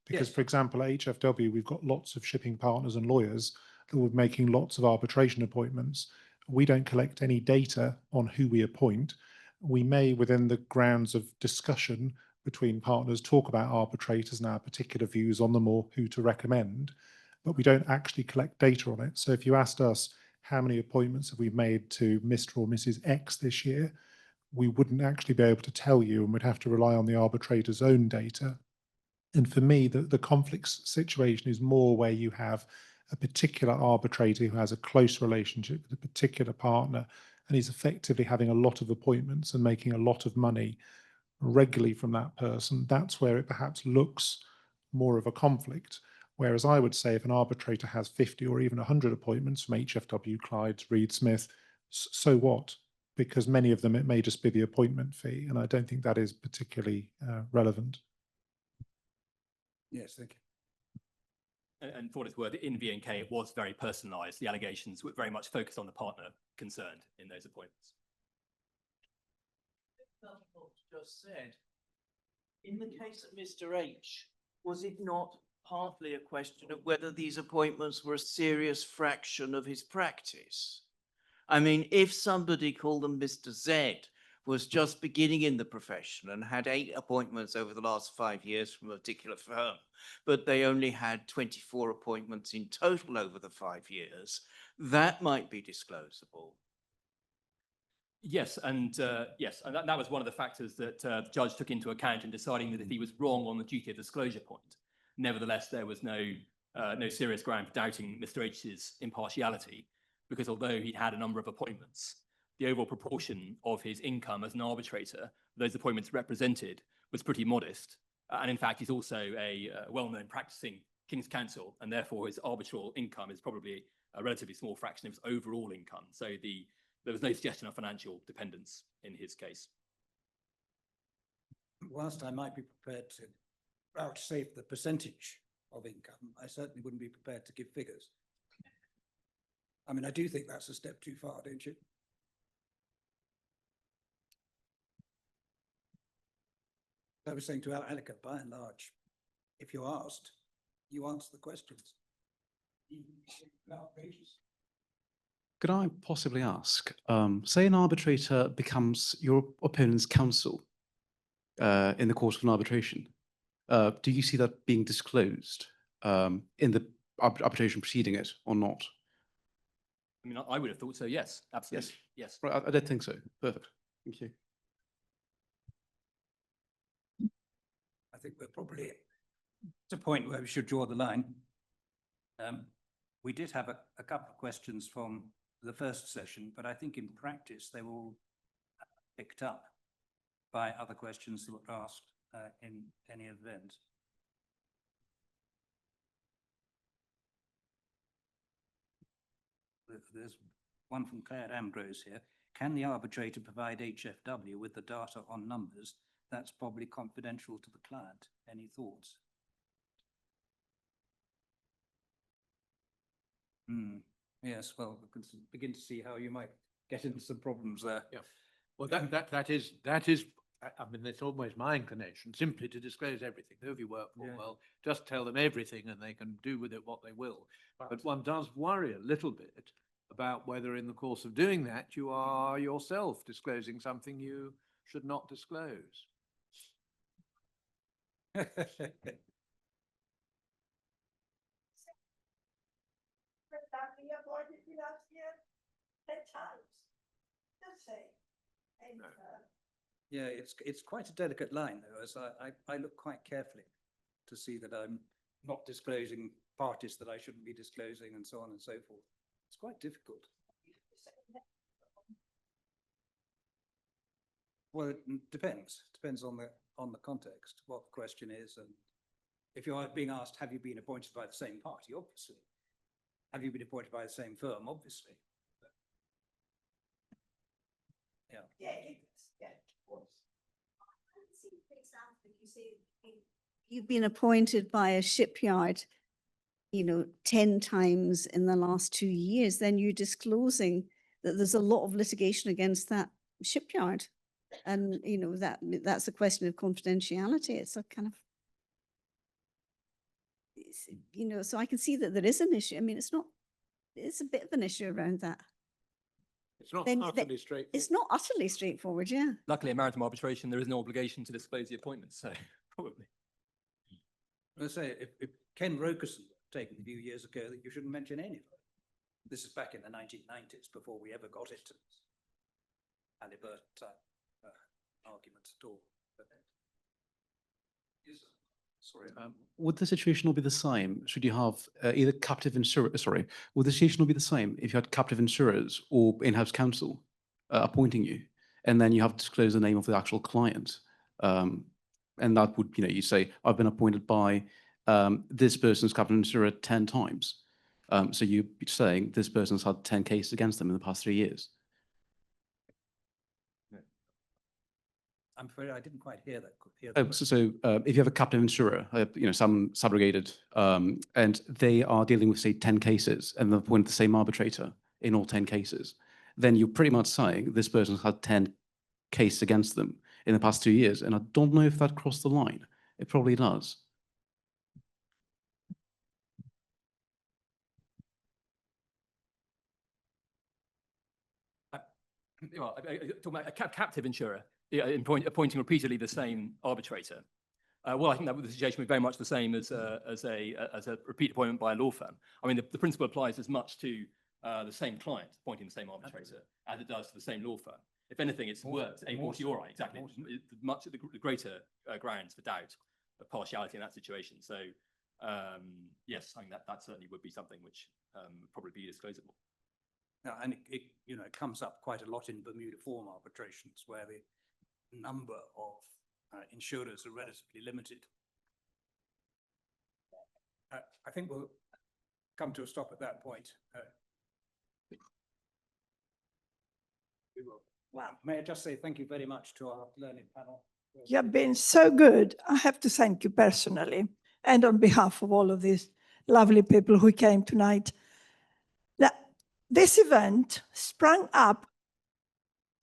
Because, Yes. for example, at HFW, we've got lots of shipping partners and lawyers who are making lots of arbitration appointments. We don't collect any data on who we appoint. We may, within the grounds of discussion between partners, talk about arbitrators and our particular views on them or who to recommend, but we don't actually collect data on it. So if you asked us how many appointments have we made to Mr. or Mrs. X this year, we wouldn't actually be able to tell you, and we'd have to rely on the arbitrator's own data. And for me, the conflict situation is more where you have a particular arbitrator who has a close relationship with a particular partner, and he's effectively having a lot of appointments and making a lot of money regularly from that person. That's where it perhaps looks more of a conflict. Whereas I would say if an arbitrator has 50 or even 100 appointments from HFW, Clydes, Reed Smith, so what? Because many of them, it may just be the appointment fee, and I don't think that is particularly relevant. Yes, thank you. And for what it's worth, in V&K, it was very personalised. The allegations were very much focused on the partner concerned in those appointments. Just said, in the case of Mr. H, was it not partly a question of whether these appointments were a serious fraction of his practice? I mean, if somebody called them Mr. Z was just beginning in the profession and had 8 appointments over the last 5 years from a particular firm, but they only had 24 appointments in total over the 5 years, that might be disclosable. Yes, and that was one of the factors that the judge took into account in deciding that if he was wrong on the duty of disclosure point. Nevertheless, there was no serious ground for doubting Mr. H's impartiality, because although he'd had a number of appointments, the overall proportion of his income as an arbitrator those appointments represented was pretty modest. And in fact, he's also a well-known practicing King's Counsel, and therefore his arbitral income is probably a relatively small fraction of his overall income. So there was no suggestion of financial dependence in his case. Whilst I might be prepared to vouchsafe the percentage of income, I certainly wouldn't be prepared to give figures. I mean, I do think that's a step too far, don't you? I was saying to Alec, by and large, if you're asked, you answer the questions. Could I possibly ask, say an arbitrator becomes your opponent's counsel in the course of an arbitration, do you see that being disclosed in the arbitration preceding it or not? I mean, I would have thought so, yes, absolutely, yes. Right, I don't think so. Perfect. Thank you. I think we're probably at a point where we should draw the line. We did have a couple of questions from the first session, but I think in practice they were all picked up by other questions that were asked in any event. There's one from Claire Ambrose here. Can the arbitrator provide HFW with the data on numbers? That's probably confidential to the client. Any thoughts? Yes, well, we can begin to see how you might get into some problems there. Yeah. Well, that is, I mean, it's always my inclination simply to disclose everything. Whoever you work for, well, just tell them everything and they can do with it what they will. But one does worry a little bit about whether in the course of doing that, you are yourself disclosing something you should not disclose. Yeah, it's quite a delicate line though, as I look quite carefully to see that I'm not disclosing parties that I shouldn't be disclosing and so on and so forth. It's quite difficult. Well, it depends on the context, what the question is, and if you're being asked, have you been appointed by the same party? Obviously. Have you been appointed by the same firm? Obviously. Yeah. Yeah, of course. You've been appointed by a shipyard, 10 times in the last 2 years, then you're disclosing that there's a lot of litigation against that shipyard. And, that's a question of confidentiality. It's a kind of, so I can see that there is an issue. I mean, it's a bit of an issue around that. It's not Then- utterly straightforward. It's not utterly straightforward, yeah. Luckily, in maritime arbitration, there is no obligation to disclose the appointments, so probably. Let's say if Ken Rokerson taken a few years ago that you shouldn't mention anybody. This is back in the 1990s before we ever got into Halliburton type arguments at all. But, Sorry. Would the situation all be the same? Should you have either captive insurer? Sorry, would the situation all be the same if you had captive insurers or in-house counsel appointing you, and then you have to disclose the name of the actual client, and that would, you say, I've been appointed by this person's captive insurer 10 times. So you're saying this person's had 10 cases against them in the past 3 years. I'm afraid I didn't quite hear that. So if you have a captive insurer, some subrogated, and they are dealing with, say, 10 cases and they've appointed the same arbitrator in all 10 cases, then you're pretty much saying this person's had 10 cases against them in the past 2 years. And I don't know if that crossed the line. It probably does. Talking about a captive insurer, appointing repeatedly the same arbitrator. Well, I think that the situation would be very much the same as a repeat appointment by a law firm. I mean, the principle applies as much to the same client appointing the same arbitrator as it does to the same law firm. If anything, it's worked a fortiori, exactly. Much of the greater grounds for doubt of partiality in that situation. So, yes, I think that certainly would be something which would probably be disclosable. Now, and it comes up quite a lot in Bermuda form arbitrations where the number of insurers are relatively limited. I think we'll come to a stop at that point. We will. Wow. May I just say thank you very much to our learned panel. You have been so good. I have to thank you personally and on behalf of all of these lovely people who came tonight. Now, this event sprang up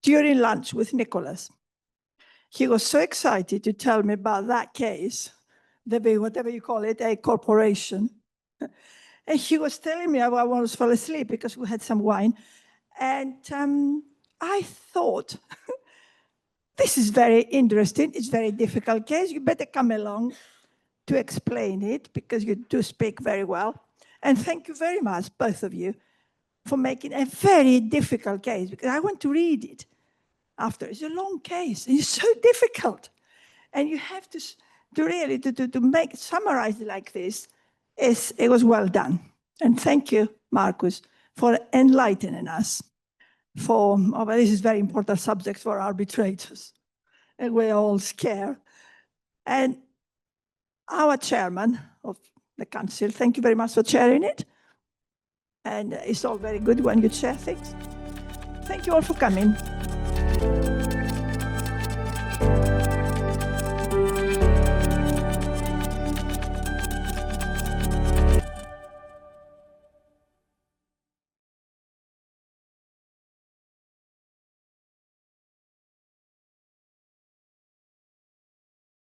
during lunch with Nicholas. He was so excited to tell me about that case, whatever you call it, a corporation. And he was telling me, I almost fell asleep because we had some wine. And I thought, this is very interesting. It's a very difficult case. You better come along to explain it because you do speak very well. And thank you very much, both of you, for making a very difficult case because I want to read it after. It's a long case. It's so difficult. And you have to really, to summarize it like this, it was well done. And thank you, Marcus, for enlightening us. This is very important subject for arbitrators. And we're all scared. And our chairman of the council, thank you very much for chairing it. And it's all very good when you chair things. Thank you all for coming.